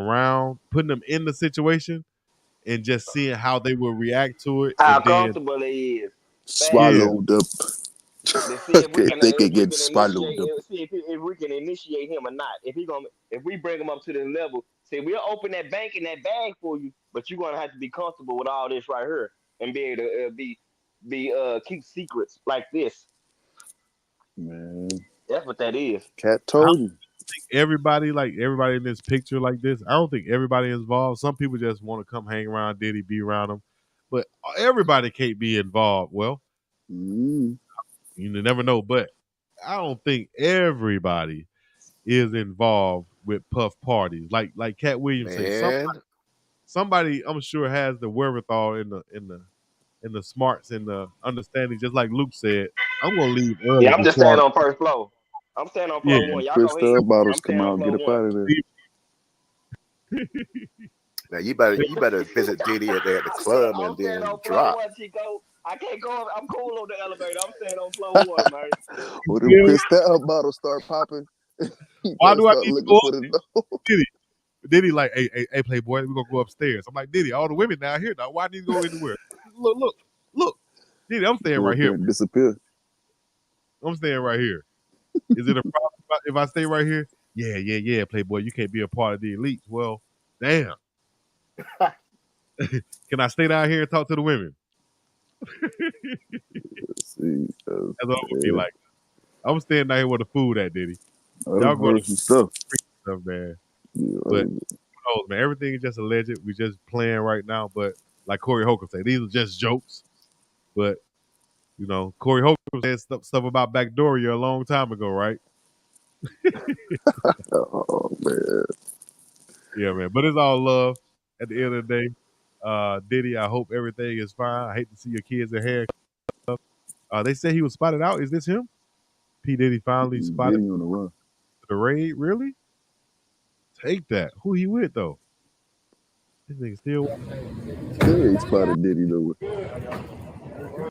in the situation and just seeing how they will react to it. How and then comfortable they is. Swallowed up. To see if we can, They can get swallowed up. see if we can initiate him or not. If we bring him up to this level, say we'll open that bank and that bag for you, but you're gonna have to be comfortable with all this right here and be able to keep secrets like this. Man, that's what that is. Cat told you. Everybody in this picture like this, I don't think everybody involved. Some people just want to come hang around Diddy, be around him, but everybody can't be involved. Well, you never know, but I don't think everybody is involved with Puff parties. Like Cat Williams said, somebody I'm sure has the wherewithal in the smarts and the understanding, just like Luke said. I'm gonna leave early. Yeah, I'm just staying on 1st floor. I'm staying on floor 1. Y'all go ahead. Bottles come out, get up out of there. Now you better visit Diddy at the club and then drop. 1, Chico. I can't go. I'm cool on the elevator. I'm staying on floor 1, man. When them Cristal bottles start popping, why do I need to go up? Diddy like, hey, Playboy, we're gonna go upstairs. I'm like, Diddy, all the women down here now. Why need to go anywhere? Look. Diddy, I'm staying right here. Disappear. I'm staying right here. Is it a problem if I stay right here? Yeah, Playboy, you can't be a part of the elites. Well, damn. Can I stay down here and talk to the women? That's what I'm gonna be like. I'm staying down here where the food at, Diddy. Y'all going to some stuff, man. But man, everything is just alleged. We just playing right now. But like Corey Holcomb said, these are just jokes. But Corey Holcomb said stuff about Backdooria a long time ago, right? Oh man. Yeah, man. But it's all love at the end of the day. Diddy, I hope everything is fine. I hate to see your kids in handcuffs. They say he was spotted out. Is this him? P. Diddy finally spotted on the run. The raid, really? Take that. Who he with though? This nigga still. He spotted Diddy though.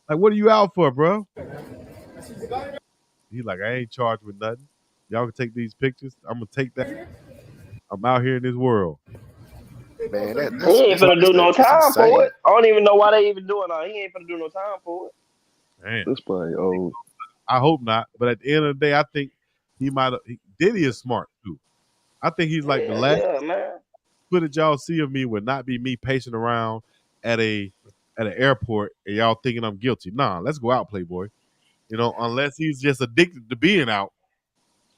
Like, what are you out for, bro? He like, I ain't charged with nothing. Y'all can take these pictures. I'm gonna take that. I'm out here in this world. Man, he ain't finna do no time for it. I don't even know why they even doing it. He ain't finna do no time for it. Man. That's probably old. I hope not. But at the end of the day, I think he might have. Diddy is smart too. I think he's like the last footage y'all see of me would not be me pacing around at a at an airport and y'all thinking I'm guilty. Nah, let's go out, Playboy. You know, unless he's just addicted to being out.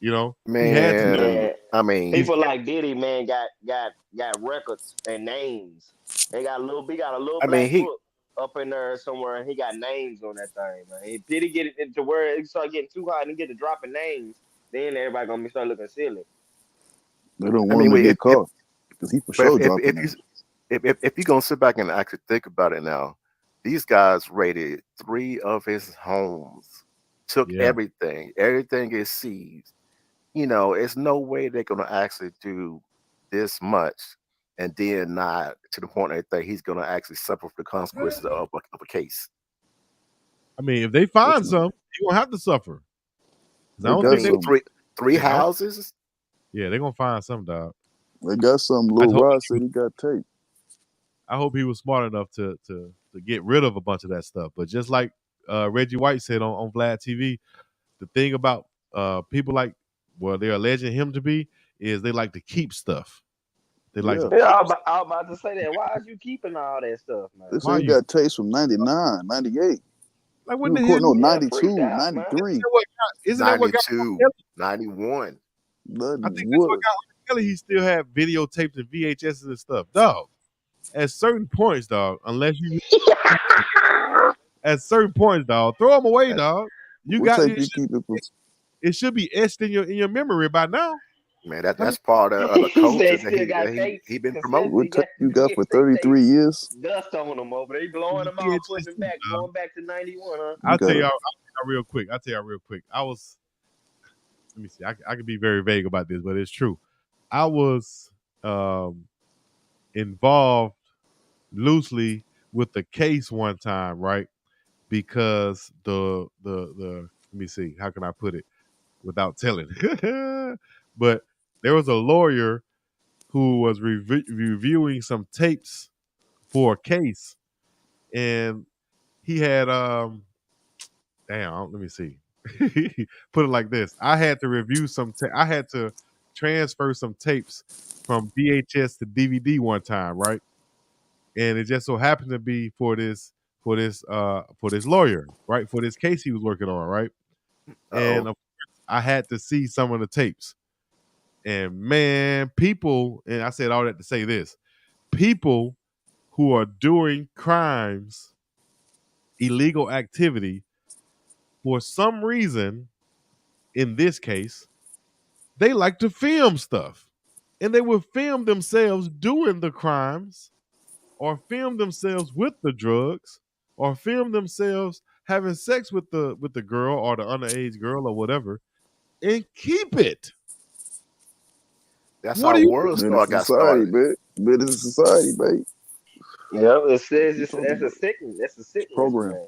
You know, he had to. Man, I mean, people like Diddy, man, got records and names. They got a little black he book up in there somewhere, and he got names on that thing, man. If Diddy get it to where it start getting too hot and get to dropping names, then everybody gonna start looking silly. They don't I want mean, him to if, get caught because he for sure dropping if you that. if you're gonna sit back and actually think about it now, these guys raided 3 of his homes, took Yeah. everything is seized. You know, it's no way they're gonna actually do this much and then not to the point that they think he's gonna actually suffer the consequences of a case. I mean, if they find some, you gonna have to suffer. 'Cause I They don't got think I mean, they. three Yeah, houses. yeah, they're gonna find some, dog. They got some. I Lil hope Rod said he got tape. I hope he was smart enough to get rid of a bunch of that stuff. But just like Reggie White said on Vlad TV, the thing about people like they're alleging him to be is they like to keep stuff. They like to Yeah. Yeah, I was about to say that. Why is you keeping all that stuff, man? They why say he you got tapes from 99, 98. like He what the hell? recorded, no, Yeah, freaked 92, out, man. 93. Isn't that what got 92, R. Kelly? 91. Nothing I think that's what wood. got R. Kelly. He still had videotapes and VHSs and stuff, dog. At certain points, dog, at certain points, dog, throw them away, dog. You What got tape it. you keep it for? It should be etched in your memory by now. Man, I mean, that's part of the He culture said that still got tapes, he been cassettes, promoting. he What tape got you got for VHS 33 tapes, years? dust on them over there. He blowing them out, putting them back, dog. going back to 91, huh? You I'll tell got y'all a real quick. Let me see. I can be very vague about this, but it's true. I was involved loosely with the case one time, right? Because the let me see, how can I put it without telling? But there was a lawyer who was reviewing some tapes for a case, and he had let me see. Put it like this: I had to review I had to transfer some tapes from VHS to DVD one time, right? And it just so happened to be for this lawyer, right? For this case he was working on, right? And Uh-oh. I had to see some of the tapes. And man, people, and I said all that to say this: people who are doing crimes, illegal activity, for some reason, in this case, they like to film stuff. And they would film themselves doing the crimes, or film themselves with the drugs, or film themselves having sex with the girl or the underage girl or whatever, and keep it. That's What how are you World man in Star got society, started. man. Man in society, man. Yeah, it says You talking that's a about sickness. That's a sickness, program. man.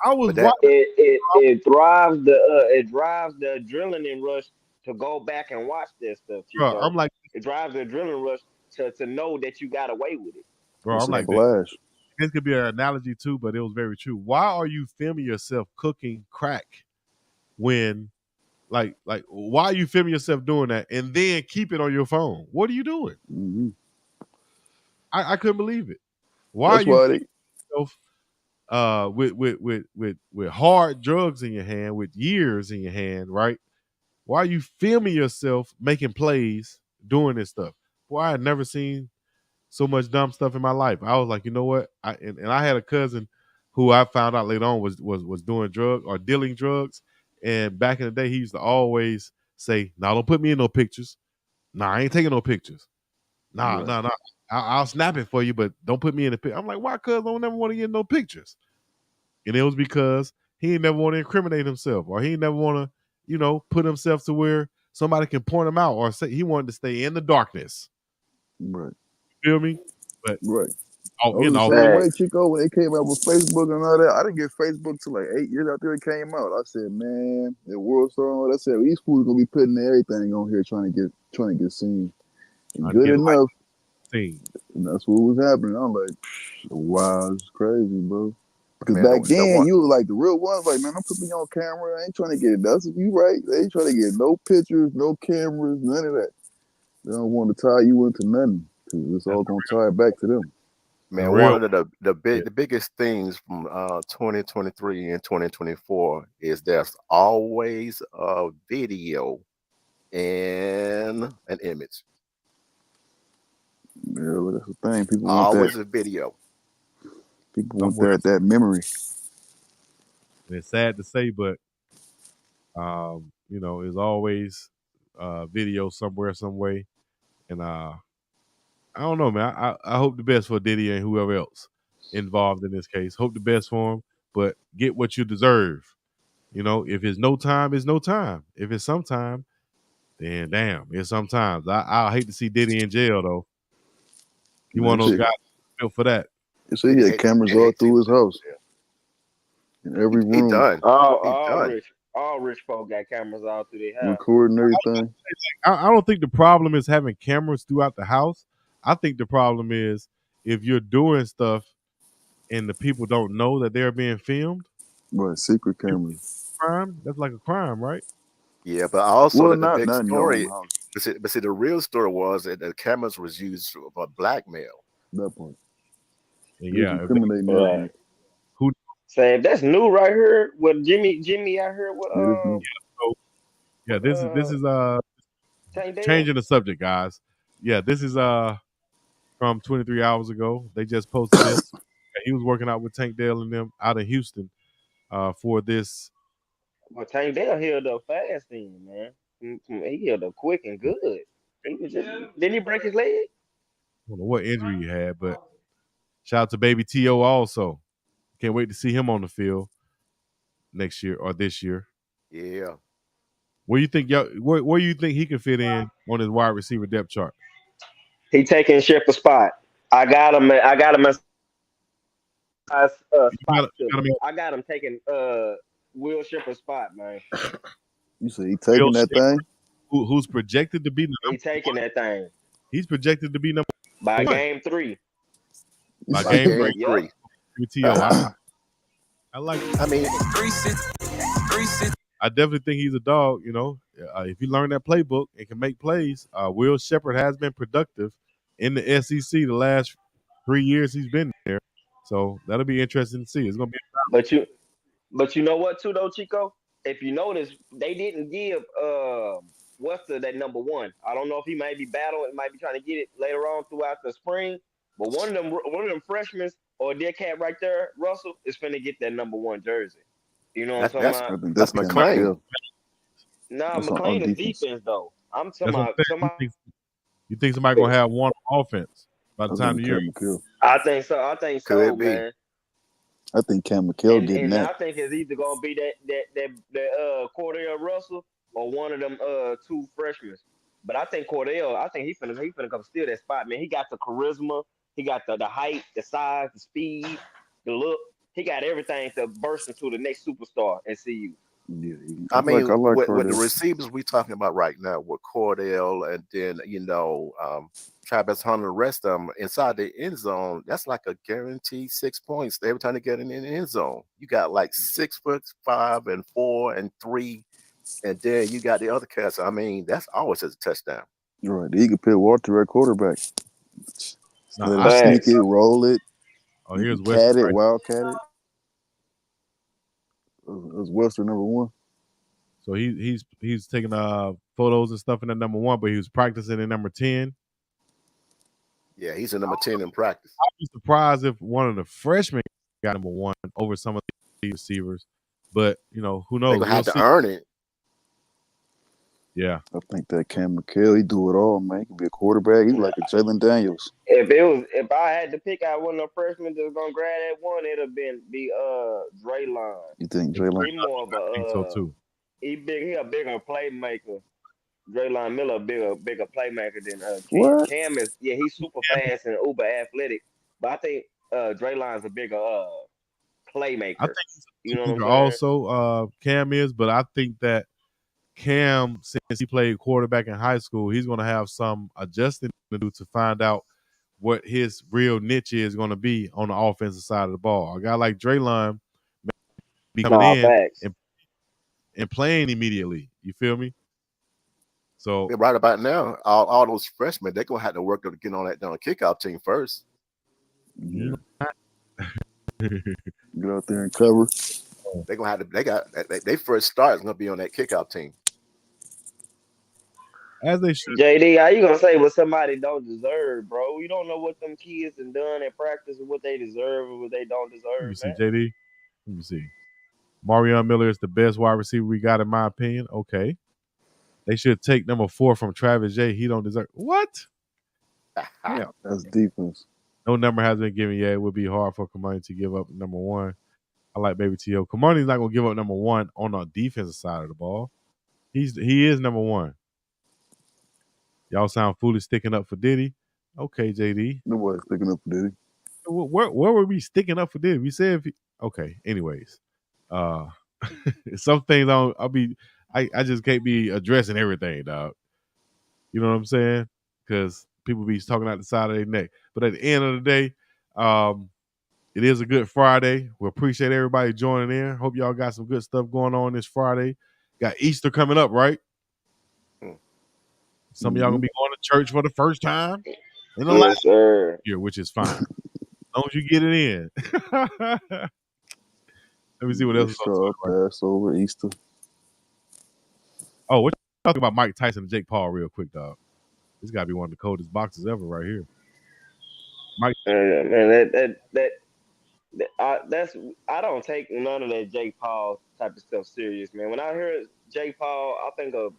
I was But that watching It drives the adrenaline rush to go back and watch that stuff, bro. I'm Chico. like, It drives the adrenaline rush to know that you got away with it. bro, It's I'm a like this. flash. This could be an analogy too, but it was very true. Why are you filming yourself cooking crack when like why are you filming yourself doing that and then keep it on your phone? What are you doing? Mm-hmm. I couldn't believe it. Why are That's you why filming yourself with hard drugs in your hand, with years in your hand, right? Why are you filming yourself making plays doing this stuff? Boy, I had never seen so much dumb stuff in my life. I was like, you know what? And I had a cousin who I found out later on was doing drugs or dealing drugs. And back in the day, he used to always say, "Nah, don't put me in no pictures. Nah, I ain't taking no pictures. Nah, right. nah, nah. I'll snap it for you, but don't put me in the picture." I'm like, why? Cuz I don't never want to get no pictures. And it was because he ain't never want to incriminate himself, or he ain't never want to, put himself to where somebody can point him out, or say he wanted to stay in the darkness. Right. Feel me? But Right. I you was the know, same way, Facts. Chico, when they came out with Facebook and all that. I didn't get Facebook till like 8 years after it came out. I said, man, the world star. I said, these fools gonna be putting everything on here trying to get seen. And I good get like enough. thing. And that's what was happening. I'm like, wow, it's crazy, bro. Because man, back the then, one you were like the real ones, like, man, don't put me on camera. I ain't trying to get it. That's you right. They ain't trying to get no pictures, no cameras, none of that. They don't want to tie you into nothing because it's all gonna tie it back to them. Man, real, one of the biggest things from 2023 and 2024 is there's always a video and an image. Yeah, that's the thing. People want Always that. a video. People want somewhere. that memory. It's sad to say, but there's always video somewhere, some way. And I don't know, man. I hope the best for Diddy and whoever else involved in this case. Hope the best for him, but get what you deserve. If it's no time, it's no time. If it's sometime, then damn, it's sometimes. I hate to see Diddy in jail though. He one of those guys built for that. You see, he had cameras all through his house, in every room. He done. All rich folk got cameras all through their house, recording everything. I don't think the problem is having cameras throughout the house. I think the problem is if you're doing stuff and the people don't know that they're being filmed. What, secret cameras? Crime? That's like a crime, right? Yeah, but also Well, the not big in your story. own house. But see, the real story was that the cameras was used for blackmail. That point. Yeah. Incriminating right? Who? Say that's new right here with Jimmy. I heard what. This is Tank Dell? changing the subject, guys. Yeah, this is from 23 hours ago. They just posted this. He was working out with Tank Dell and them out in Houston for this. Well, Tank Dell healed up fast, then, man. He healed up quick and good. Didn't he break his leg? I don't know what injury he had, but shout out to Baby T.O. also. Can't wait to see him on the field next year or this year. Yeah. Where you think he can fit in on his wide receiver depth chart? He taking Shepard's spot. I got him as spot. I got him taking Will Shepard's spot, man. You say he taking that thing? Who's projected to be he taking that thing? He's projected to be number by one. game 3. By game 3. Yep. I like it. I mean, I definitely think he's a dog. If he learned that playbook and can make plays, Will Shepard has been productive in the SEC the last 3 years he's been there. So that'll be interesting to see. It's gonna be. But you know what too though, Chico? If you notice, they didn't give that number 1. I don't know if he might be battling, might be trying to get it later on throughout the spring. But one of them freshmen or their cat right there, Russell, is finna get that number 1 jersey. You know what I'm talking about? That's McClain. Nah, McClain is defense though. I'm talking about somebody. You think somebody gonna have one offense by the time the year? I think so, man. I think Cam McHale getting and that. I think it's either gonna be that Cordell Russell or one of them 2 freshmen. But I think Cordell, he finna come steal that spot, man. He got the charisma, he got the height, the size, the speed, the look. He got everything to burst into the next superstar and see you. Yeah, I mean, with the receivers we talking about right now, with Cordell and then Travis Hunter, the rest of them inside the end zone, that's like a guaranteed 6 points every time they get in the end zone. You got like 6'5" and 4 and 3, and then you got the other cats. I mean, that's always a touchdown. Right, he could put Walter at quarterback. Let him sneak it, roll it. Oh, here's cat it, wildcat it. It was Western number 1. So he's taking photos and stuff in that number 1, but he was practicing in number 10. Yeah, he's in number 10 in practice. I'd be surprised if one of the freshmen got number 1 over some of the receivers, but who knows? They're gonna have to earn it. Yeah, I think that Cam McHale, he do it all, man. He could be a quarterback. He's like a Jalen Daniels. If I had to pick out one of the freshmen that's gonna grab that one, it'd be Draylon. You think Draylon? He more of I think so too. He a bigger playmaker. Draylon Miller a bigger playmaker than Cam. What? Cam is he's super fast and uber athletic, but I think Draylon's a bigger playmaker. I think you know what I'm saying? Also Cam is, but I think that Cam, since he played quarterback in high school, he's going to have some adjusting to do to find out what his real niche is going to be on the offensive side of the ball. A guy like Draylon be coming in and playing immediately. You feel me? So right about now, all those freshmen, they're going to have to work to get on that kickoff team first. Yeah. Get out there and cover. They're gonna have to. They first start is gonna be on that kickoff team. As they should. JD, how you gonna say what somebody don't deserve, bro? You don't know what them kids have done in practice and what they deserve and what they don't Let deserve, me see, man. JD. Let me see. Marion Miller is the best wide receiver we got, in my opinion. Okay. They should take number 4 from Travis J. He don't deserve what? Yeah. That's defense. No number has been given yet. It would be hard for Kamani to give up number 1. I like Baby T.O. Kamani's not gonna give up number 1 on the defensive side of the ball. He is number 1. Y'all sound foolish sticking up for Diddy. Okay, JD. Nobody's sticking up for Diddy. Where were we sticking up for Diddy? We said okay. Anyways, some things I just can't be addressing everything, dog. You know what I'm saying? Because people be talking out the side of their neck. But at the end of the day, it is a good Friday. We appreciate everybody joining in. Hope y'all got some good stuff going on this Friday. Got Easter coming up, right? Some of y'all gonna be going to church for the first time in the last year, which is fine. As long as you get it in. Let me see what else is on Passover, Easter. Oh, what you talking about Mike Tyson and Jake Paul real quick, dog? This got to be one of the coldest boxes ever right here. Mike, man, I don't take none of that Jake Paul type of stuff serious, man. When I hear Jake Paul, I think of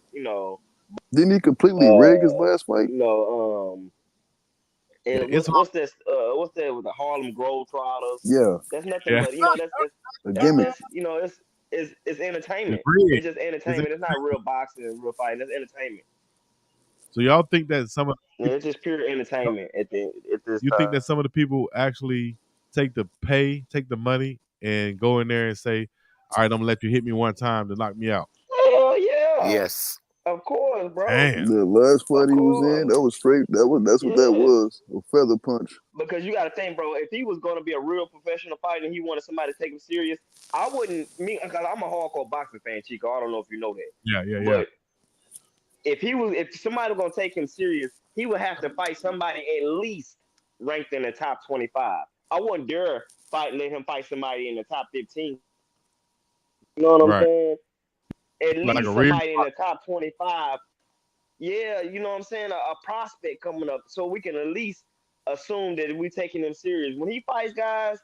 Didn't he completely rig his last fight? And what's that with the Harlem Globetrotters? Yeah, that's nothing but that's a gimmick. Just, it's entertainment. It's just entertainment. It's not real boxing and real fighting. It's entertainment. So y'all think that it's just pure entertainment at this you time. think that some of the people actually take the money and go in there and say, all right, I'm gonna let you hit me one time to knock me out? Oh yeah. Yes. Of course, bro. Damn. The last fight he was in, that was straight. That's what that was. A feather punch. Because you got to think, bro. If he was going to be a real professional fighter and he wanted somebody to take him serious, I wouldn't. Because I'm a hardcore boxing fan, Chico. I don't know if you know that. Yeah. But if somebody was going to take him serious, he would have to fight somebody at least ranked in the top 25. I wouldn't dare let him fight somebody in the top 15. You know what I'm saying? At least somebody in the top 25. Yeah, you know what I'm saying? A prospect coming up, so we can at least assume that we're taking him serious. When he fights guys,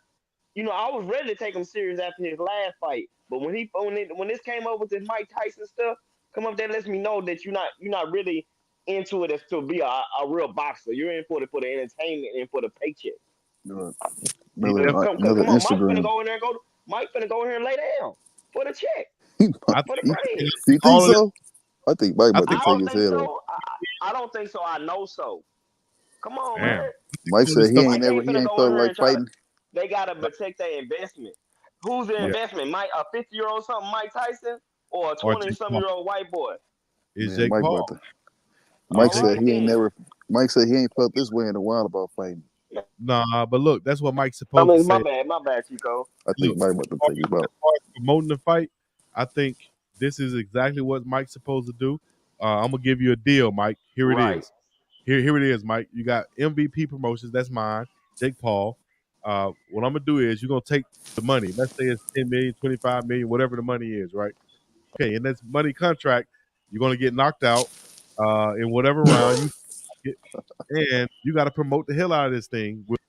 I was ready to take him serious after his last fight. But when this came up with this Mike Tyson stuff, that lets me know that you're not really into it as to be a real boxer. You're in for the entertainment and for the paycheck. Another come on, Instagram. Mike finna go in here and lay down for the check. You think so? I think Mike about to take his head off. I don't think so. I know so. Come on, Damn. man. Mike said he ain't felt like fighting. They gotta protect their investment. Who's the investment? Mike, a 50-year-old something, Mike Tyson, or a 20-some-year-old white boy? It's Jake Paul. Mike said he ain't felt this way in a while about fighting. Nah, but look, that's what Mike's supposed to say. My bad, Chico. I think Mike about to take him out. Promoting the fight, I think this is exactly what Mike's supposed to do. I'm gonna give you a deal, Mike. Here it is. Here it is, Mike. You got MVP Promotions. That's mine. Jake Paul. What I'm gonna do is you're gonna take the money. Let's say it's 10 million, 25 million, whatever the money is, right? Okay, in this money contract, you're gonna get knocked out in whatever round you get, and you got to promote the hell out of this thing with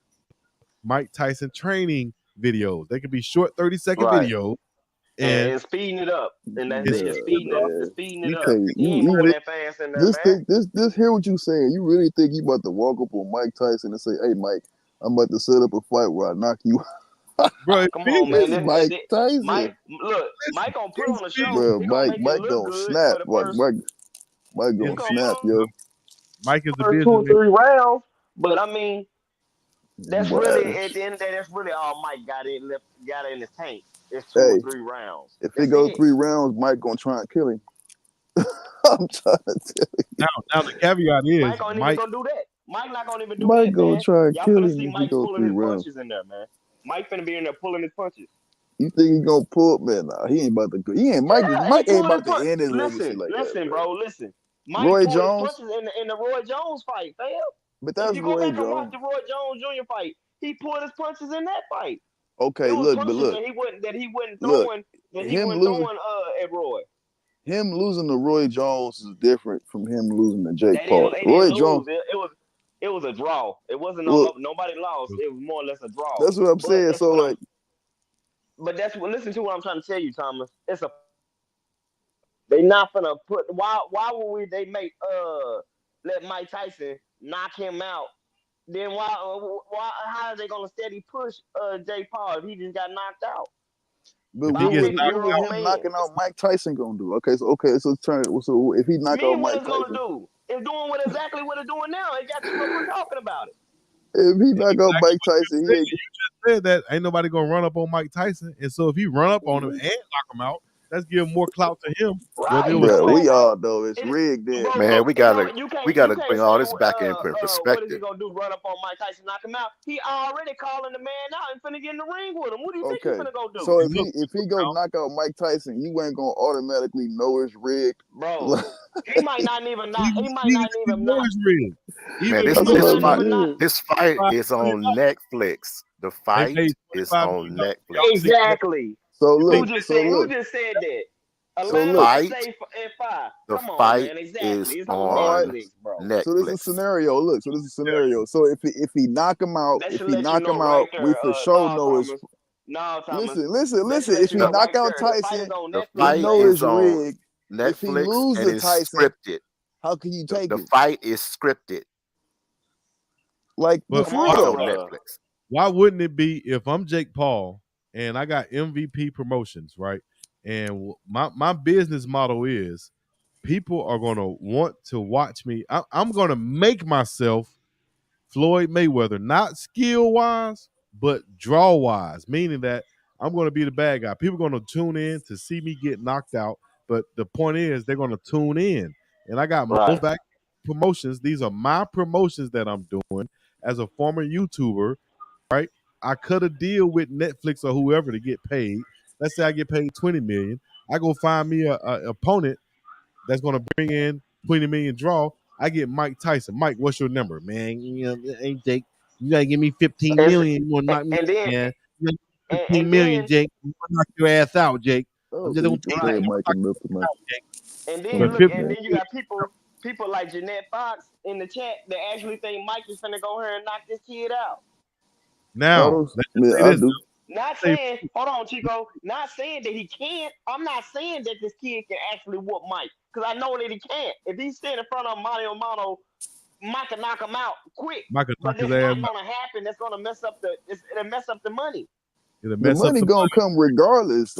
Mike Tyson training videos. They could be short 30-second videos. And speeding it up. And that's speeding it up. You really that fast in there, this hear what you saying. You really think you about to walk up on Mike Tyson and say, hey Mike, I'm about to set up a fight where I knock you out. Bro, come on, man. This Mike Tyson. Mike gonna put on the show. Bro, Mike gonna snap. Mike gonna snap, yo. Mike is the first 2 or 3 rounds. But I mean, that's really at the end of the day, that's really all Mike got in his tank. It's 2 or 3 rounds. If it goes 3 rounds, Mike gonna try and kill him. I'm trying to tell you. Now the caveat is Mike ain't even gonna do that. Mike not gonna even do Mike that. Gonna man. try and Y'all kill finna him see if Mike he go pulling 3 his rounds. punches in there, man. Mike finna be in there pulling his punches. You think he gonna pull? Man, nah, he ain't about to. He ain't Mike. Mike ain't about to end his legacy like that. Listen, bro. Listen. Mike Roy pulled Jones his punches in the Roy Jones fight, fam. But that's if you go Roy back and watch Jones. the Roy Jones Jr. fight, he pulled his punches in that fight. Okay, It was look, but punches look, that he wasn't look, throwing him losing at Roy. him losing to Roy Jones is different from him losing to Jake Paul. They Roy didn't Jones, lose. It was a draw. It wasn't look, nobody lost. It was more or less a draw. that's what I'm But saying. So like, listen to what I'm trying to tell you, Thomas. They not gonna put why would they make let Mike Tyson knock him out? Then why how are they gonna steady push Jake Paul if he just got knocked out? but If he gets what would him knocking out Mike Tyson gonna do? Okay, so so if he knock out what Mike it's gonna Tyson, do? It's doing exactly what it's doing now. It got you people talking about it. if he knock out Mike Tyson, he ain't. You just said that ain't nobody gonna run up on Mike Tyson, and so if he run up on him and knock him out, that's giving more clout to him. Right, Bro, we all know it's rigged. Then Man, we gotta you can't bring all say, this back in what is he perspective. gonna do? Run up on Mike Tyson, knock him out? He already calling the man out and finna get in the ring with him. What do you think he's finna go do? So if he go knock out Mike Tyson, you ain't gonna automatically know it's rigged, bro. He might not even knock. He might not even know knock. it's rigged. Man, this fight is on Netflix. The fight is on Netflix. Exactly. So look, who just said that? The fight, the fight is it's on Netflix, bro. Netflix. So this is a scenario. Look, so this is a scenario. So if he knock him out, we for sure know it's. No, Thomas. Listen. If he knock out Tyson, the we fight know is it's on rigged. Netflix If he loses and it's Tyson, scripted. how can you take The it? fight is scripted. Like, But for real. Netflix. Why wouldn't it be if I'm Jake Paul and I got MVP Promotions, right? And my business model is people are going to want to watch me. I'm going to make myself Floyd Mayweather, not skill-wise, but draw-wise, meaning that I'm going to be the bad guy. People are going to tune in to see me get knocked out, but the point is they're going to tune in. And I got most back promotions. These are my promotions that I'm doing as a former YouTuber, right? I cut a deal with Netflix or whoever to get paid. Let's say I get paid $20 million. I go find me a opponent that's going to bring in $20 million draw. I get Mike Tyson. Mike, what's your number, man? You know, hey Jake, you gotta give me 15 million. You want to knock me out, man? 15 million, Jake. You want to knock your ass out, Jake. I'm just gonna take it. And then you got people like Jeanette Fox in the chat that actually think Mike is finna go here and knock this kid out. Now, I do. Not saying, hold on, Chico. Not saying that he can't. I'm not saying that this kid can actually whoop Mike, because I know that he can't. If he's standing in front of Mano, Mike can knock him out quick. But that's not gonna happen. That's gonna mess up the money. The money gonna come regardless.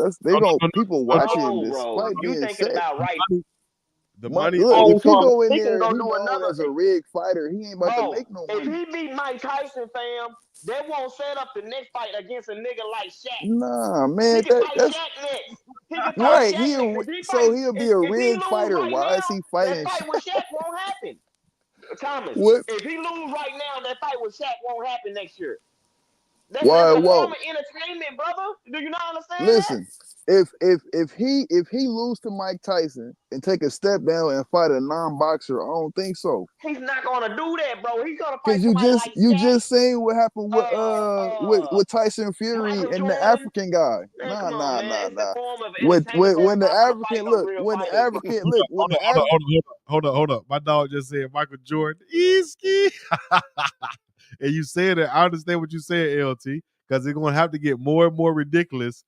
People watching this fight you being thinking set. about right. The money. Look, if he go in he there, can he do another as a rigged fighter. He ain't about to make no money. If he beat Mike Tyson, fam, they won't set up the next fight against a nigga like Shaq. Nah, man, he can fight Shaq next. He can fight right. Shaq next. He'll be a rigged fighter. Why is he fighting? That fight with Shaq won't happen. Thomas, if he lose right now, that fight with Shaq won't happen next year. That's a form of entertainment, brother. Do you not understand? Listen, if he lose to Mike Tyson and take a step down and fight a non-boxer, I don't think so. He's not gonna do that, bro. He's gonna fight Because you just seen what happened with Tyson Fury Michael and Jordan. the African guy. Man, nah. When the African Hold up. My dog just said Michael Jordan. Easky. And you said it. I understand what you said, LT, because they're going to have to get more and more ridiculous,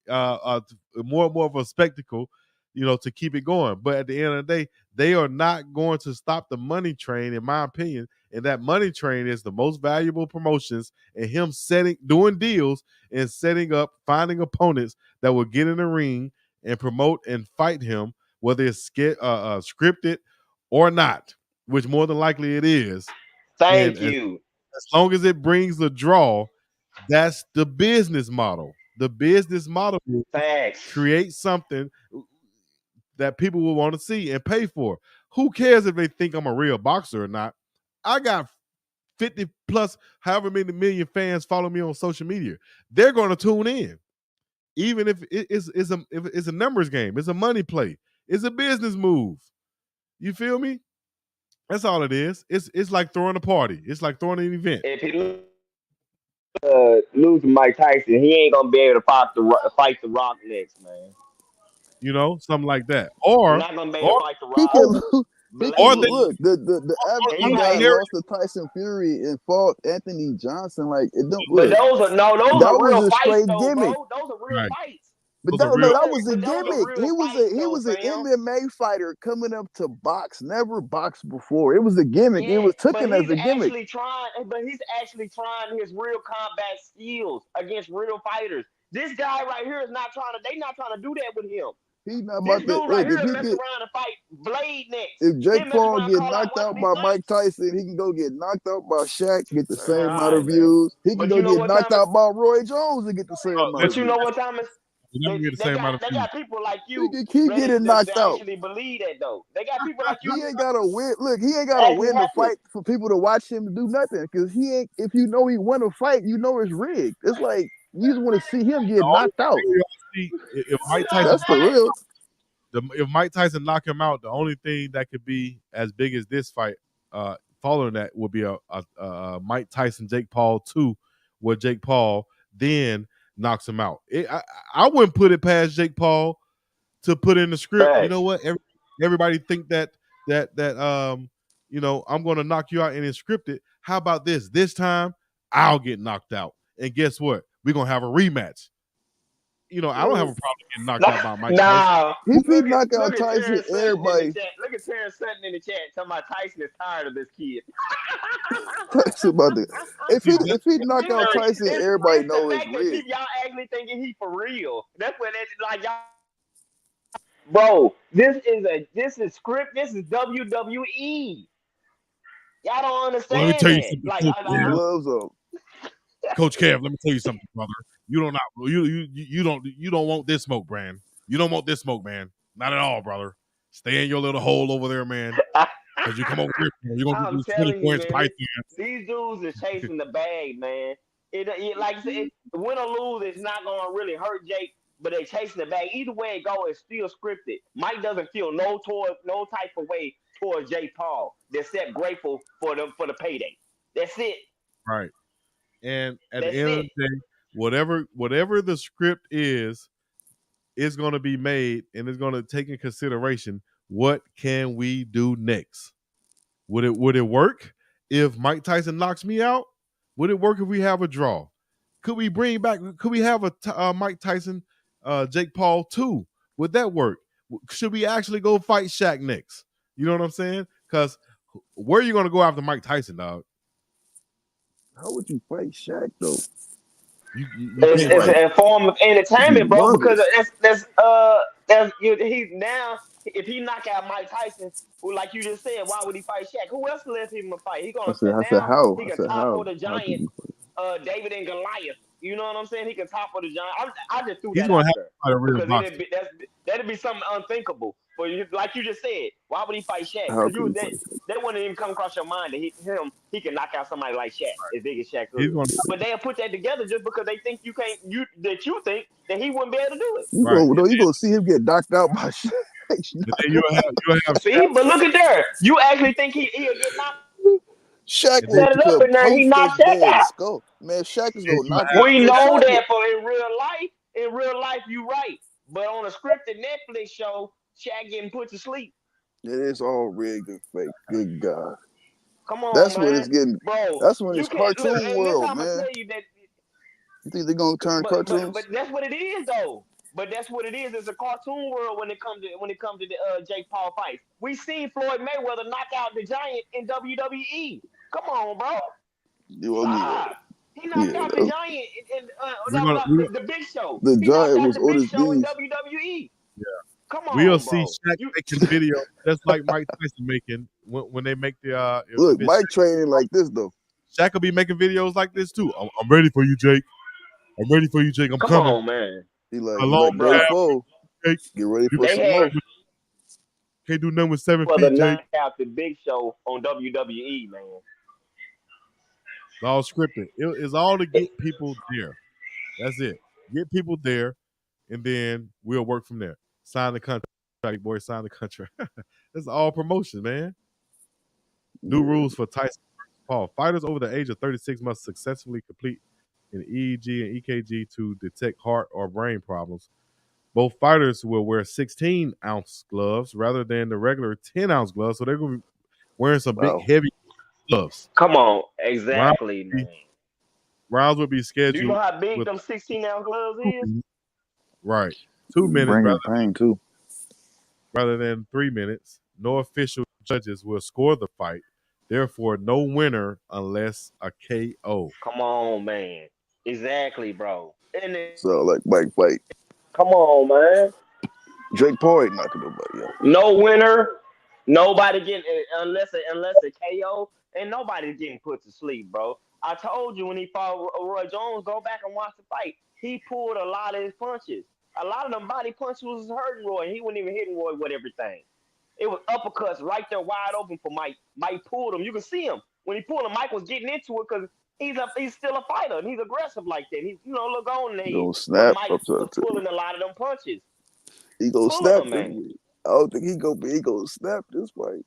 more and more of a spectacle, to keep it going. But at the end of the day, they are not going to stop the money train, in my opinion. And that money train is the most valuable promotions, and him doing deals and setting up, finding opponents that will get in the ring and promote and fight him, whether it's scripted or not, which more than likely it is. Thank you. As long as it brings a draw, that's the business model. The business model is create something that people will want to see and pay for. Who cares if they think I'm a real boxer or not? I got 50 plus, however many million fans follow me on social media. They're going to tune in, even if it's a numbers game. It's a money play. It's a business move. You feel me? That's all it is. It's like throwing a party. It's like throwing an event. lose to Mike Tyson, he ain't gonna be able to fight the Rock next, man. You know, something like that. He's Or not gonna be able to fight the He Rock. can lose. He can or they Blade. look the on, He African on the might. guy scenario. lost to Tyson Fury and fought Anthony Johnson. Like it don't But look. those That are was real a fights, straight though, gimmick. bro. Those are real Right. fights. But Those are that no, real. that was a But those are gimmick. real fights, He though, was an fam. MMA fighter coming up to box. Never boxed before. It was a gimmick. It Yeah, was but taken as he's a gimmick. actually trying. But he's actually trying his real combat skills against real fighters. This guy right here is not trying to. They not trying to do that with him. He's not This about to dude right look. here mess around and fight Blade next. If Jake Then mess Paul around, get call out knocked out Wesley by Mike Snipes. Tyson, he can go get knocked out by Shaq, get the same All amount of right, man. views. He can But go you know get what, knocked Thomas? out by Roy Jones and get the same amount But of you views. know what, Thomas? You never get the same amount of They views. got people like He you can keep getting knocked that out. actually believe that, though. They got people like you. He ain't gotta win. Look, he ain't gotta win the fight for people to watch him do nothing. Because he ain't. If you know he won a fight, you know it's rigged. It's like you just want to see him get The only knocked out. scenario I see, if Mike Tyson That's the real. if Mike Tyson knock him out, the only thing that could be as big as this fight, following that, would be a Mike Tyson Jake Paul 2, where Jake Paul then knocks him out. I wouldn't put it past Jake Paul to put in the script. You know what? Everybody think that you know, I'm going to knock you out and it's scripted. How about this? This time I'll get knocked out, and guess what? We're gonna have a rematch. You know, I don't have a problem getting knocked out by Mike Tyson. Nah, If he look knock at out Tyson, Terrence Sutton in the everybody. chat. Look at Terrence Sutton in the chat talking about Tyson is tired of this kid. Tyson about to. If he knock out Tyson, everybody it's know the it's fact that rigged. y'all actually thinking he for real. That's what it's like, y'all. Bro, this is script. This is WWE. Y'all don't understand. Well, let me tell you that. something, Like, Coach Kev. Gloves on. Coach Kev, let me tell you something, brother. You don't want this smoke, man. You don't want this smoke, man. Not at all, brother. Stay in your little hole over there, man. Because you come over here, you're gonna I'm do telling you, 24-inch man, pythons. these dudes is chasing the bag, man. It like I said, win or lose, it's not gonna really hurt Jake, but they chasing the bag. Either way it go, it's still scripted. Mike doesn't feel no type of way towards Jake Paul. They're except grateful for the payday. That's it. Right. And at That's the end of it. the day, whatever the script is going to be made, and it's going to take in consideration what can we do next. Would it work if Mike Tyson knocks me out? Would it work if we have a draw? Could we bring back? Could we have a Mike Tyson, Jake Paul 2? Would that work? Should we actually go fight Shaq next? You know what I'm saying? Because where are you going to go after Mike Tyson, dog? How would you fight Shaq though? It's a form of entertainment, bro. Because Humongous. he's now. If he knock out Mike Tyson, well, like you just said, why would he fight Shaq? Who else left him to fight? He gonna sit I said down. how? He I can said topple how? the How could giant, you fight? David and Goliath. You know what I'm saying? He can topple the giant. I just threw He's that going out to there have to fight a real because boxer. that'd be something unthinkable. But like you just said, why would he fight Shaq? How Because could he fight Shaq? they wouldn't even come across your mind that he can knock out somebody like Shaq, as big as Shaq He's could. going to, But they'll put that together just because they think you think that he wouldn't be able to do it. You gonna see him get knocked out by Shaq. and then you'll have See, but look at there. You actually think he'll get knocked? Shaq Set it up will in there. He post knocked this Shaq dead out. skull. Man, Shaq is gonna knock out. We know that for in real life, you're right. But on a scripted Netflix show, Shaq getting put to sleep. It is all rigged and fake. Good God. Come on, That's man. when it's getting. Bro, That's when you it's can't look. cartoon And this world, time I man. tell you that. You think they're gonna turn cartoons? But that's what it is, though. But that's what it is. It's a cartoon world when it comes to the Jake Paul fights. We seen Floyd Mayweather knock out the Giant in WWE. Come on, bro. He knocked out the Giant in the Big Show. The He Giant knocked was out the Big Otis Show in beast. WWE. Yeah. Come on, we'll bro. see Shaq making videos just like Mike Tyson making when they make the look. Mike training like this though. Shaq will be making videos like this too. I'm ready for you, Jake. I'm ready for you, Jake. I'm coming. Come on, man. He like Dave Foe. Get ready for some more. Can't do nothing with 7 feet, Jake. Knock out the Big Show on WWE, man. It's all scripted. It's all to get people there. That's it. Get people there, and then we'll work from there. Sign the contract, boy. Sign the contract. It's all promotion, man. New rules for Tyson versus Paul. Fighters over the age of 36 must successfully complete an EEG and EKG to detect heart or brain problems. Both fighters will wear 16-ounce gloves rather than the regular 10-ounce gloves, so they're going to be wearing some big, Wow. heavy gloves. Come on. Exactly, man. Rounds will be scheduled. Do you know how big with them 16-ounce gloves is? Right. 2 minutes Bringing pain too. rather than 3 minutes. No official judges will score the fight. Therefore, no winner unless a KO. Come on, man. Exactly, bro. And then, So like Mike fight. come on, man. Jake Paul ain't knocking nobody out. No winner. Nobody getting unless a KO, and nobody's getting put to sleep, bro. I told you when he fought Roy Jones, go back and watch the fight. He pulled a lot of his punches. A lot of them body punches was hurting Roy. He wasn't even hitting Roy with everything. It was uppercuts right there wide open for Mike. Mike pulled him. You can see him when he pulled him. Mike was getting into it because he's still a fighter and he's aggressive like that. He's look on there. Gonna snap Mike up was to pulling a lot of them punches. he gonna Pulling snap them, this man. week. I don't think he gonna snap this fight.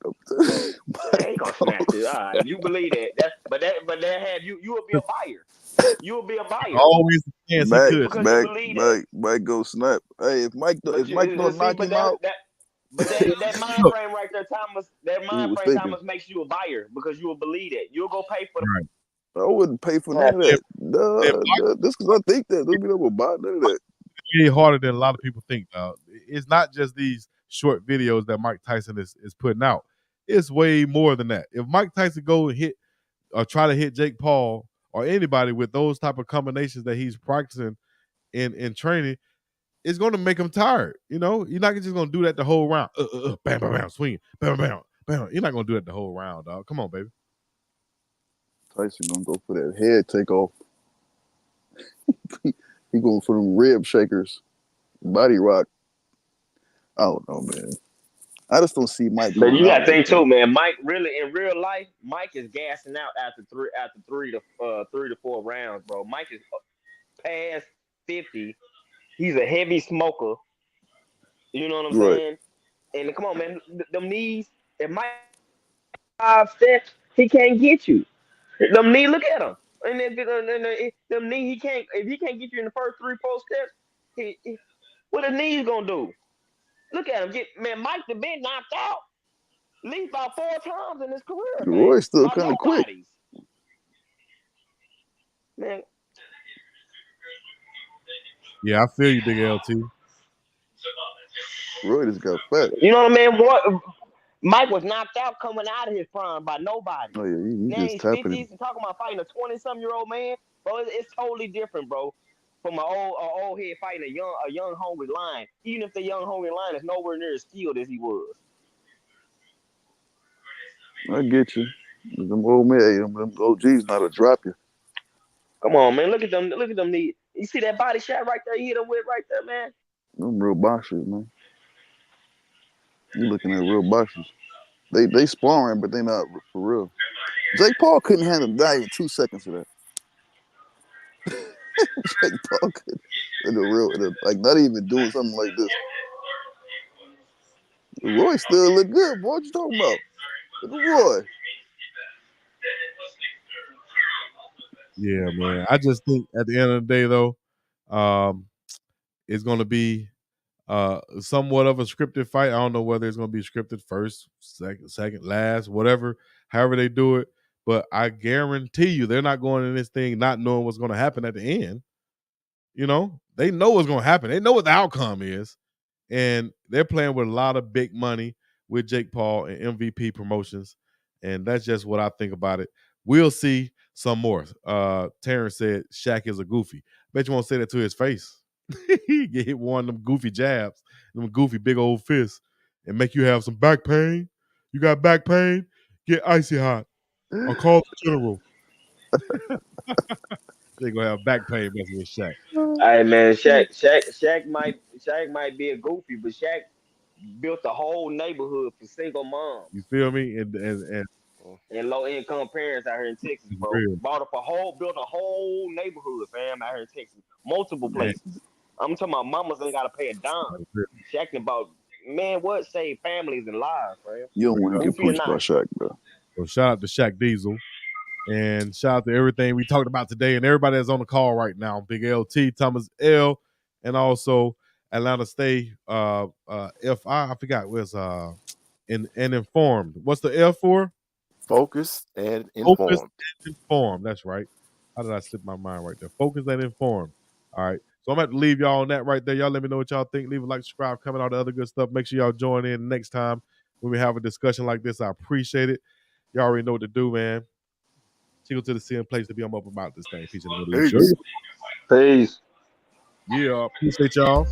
Yeah, he gonna snatch it. All right, you believe that? But that have you will be a buyer. You will be a buyer. Always a chance he could. Because you believe that. Mike go snap. Hey, if Mike don't knock him out, But that mind frame right there, Thomas. That mind was frame, thinking. Thomas, makes you a buyer because you will believe that. You'll go pay for the. I wouldn't pay for none of that. This because I think that there'll be no buy none of that. It's harder than a lot of people think. It's not just these short videos that Mike Tyson is putting out. It's way more than that. If Mike Tyson go and hit or try to hit Jake Paul or anybody with those type of combinations that he's practicing in training, it's going to make him tired. You know, you're not just going to do that the whole round. Bam, bam, bam, swing, bam, bam, bam. You're not going to do that the whole round, dog. Come on, baby. Tyson gonna go for that head takeoff. He going for them rib shakers, body rock. I don't know, man. I just don't see Mike. But you got to think too, man. Mike really in real life, Mike is gassing out after three to 4 rounds, bro. Mike is past 50. He's a heavy smoker. You know what I'm saying? And come on, man, them knees. If Mike 5 steps, he can't get you. Them knee, look at him. And them knee, he can't. If he can't get you in the first 3-4 steps, what the knees gonna do? Look at him. Mike the been knocked out at least about 4 times in his career. Roy's still kind of quick. Man. Yeah, I feel you, big LT. Roy just got fat. You know what I mean? Mike was knocked out coming out of his prime by nobody. Oh yeah, he now just he's tapping 50s and talking about fighting a 20-something-year-old man, bro. It's totally different, bro. From an old head fighting a young hungry lion. Even if the young hungry lion is nowhere near as skilled as he was. I get you. Them old men, them OGs not to drop you. Come on, man. Look at them. Look at them knees. You see that body shot right there? You hit him with right there, man. Them real boxers, man. You looking at real boxers. They sparring, but they not for real. Jake Paul couldn't handle that in 2 seconds of that. Jake Paul could like not even doing something like this. Roy still look good, boy. What you talking about? Look at Roy. Yeah, man. I just think at the end of the day, though, it's going to be somewhat of a scripted fight. I don't know whether it's going to be scripted first, second, last, whatever, however they do it. But I guarantee you they're not going in this thing not knowing what's going to happen at the end. You know, they know what's going to happen. They know what the outcome is. And they're playing with a lot of big money with Jake Paul and MVP Promotions. And that's just what I think about it. We'll see some more. Terrence said Shaq is a goofy. Bet you won't say that to his face. He get hit one of them goofy jabs, them goofy big old fists, and make you have some back pain. You got back pain? Get icy hot. Or call the general. They're gonna have back pain messing with Shaq. Hey man, Shaq might be a goofy, but Shaq built a whole neighborhood for single moms. You feel me? And low income parents out here in Texas, bro. Built a whole neighborhood, fam, out here in Texas. Multiple places. I'm talking about mamas ain't gotta pay a dime. Shaq about save families and lives, bro. You don't want to get punched by Shaq, bro. So shout out to Shaq Diesel. And shout out to everything we talked about today and everybody that's on the call right now. Big LT, Thomas L, and also Atlanta State FI. I forgot what's and informed. What's the F for? Focused and Focused informed. and informed. That's right. How did I slip my mind right there? Focused and informed. All right. So I'm going to have to leave y'all on that right there. Y'all let me know what y'all think. Leave a like, subscribe, comment, all the other good stuff. Make sure y'all join in next time when we have a discussion like this. I appreciate it. Y'all already know what to do, man. Chico to the CM place to be up about this thing. Peace in the middle. Peace. Yeah. Appreciate y'all.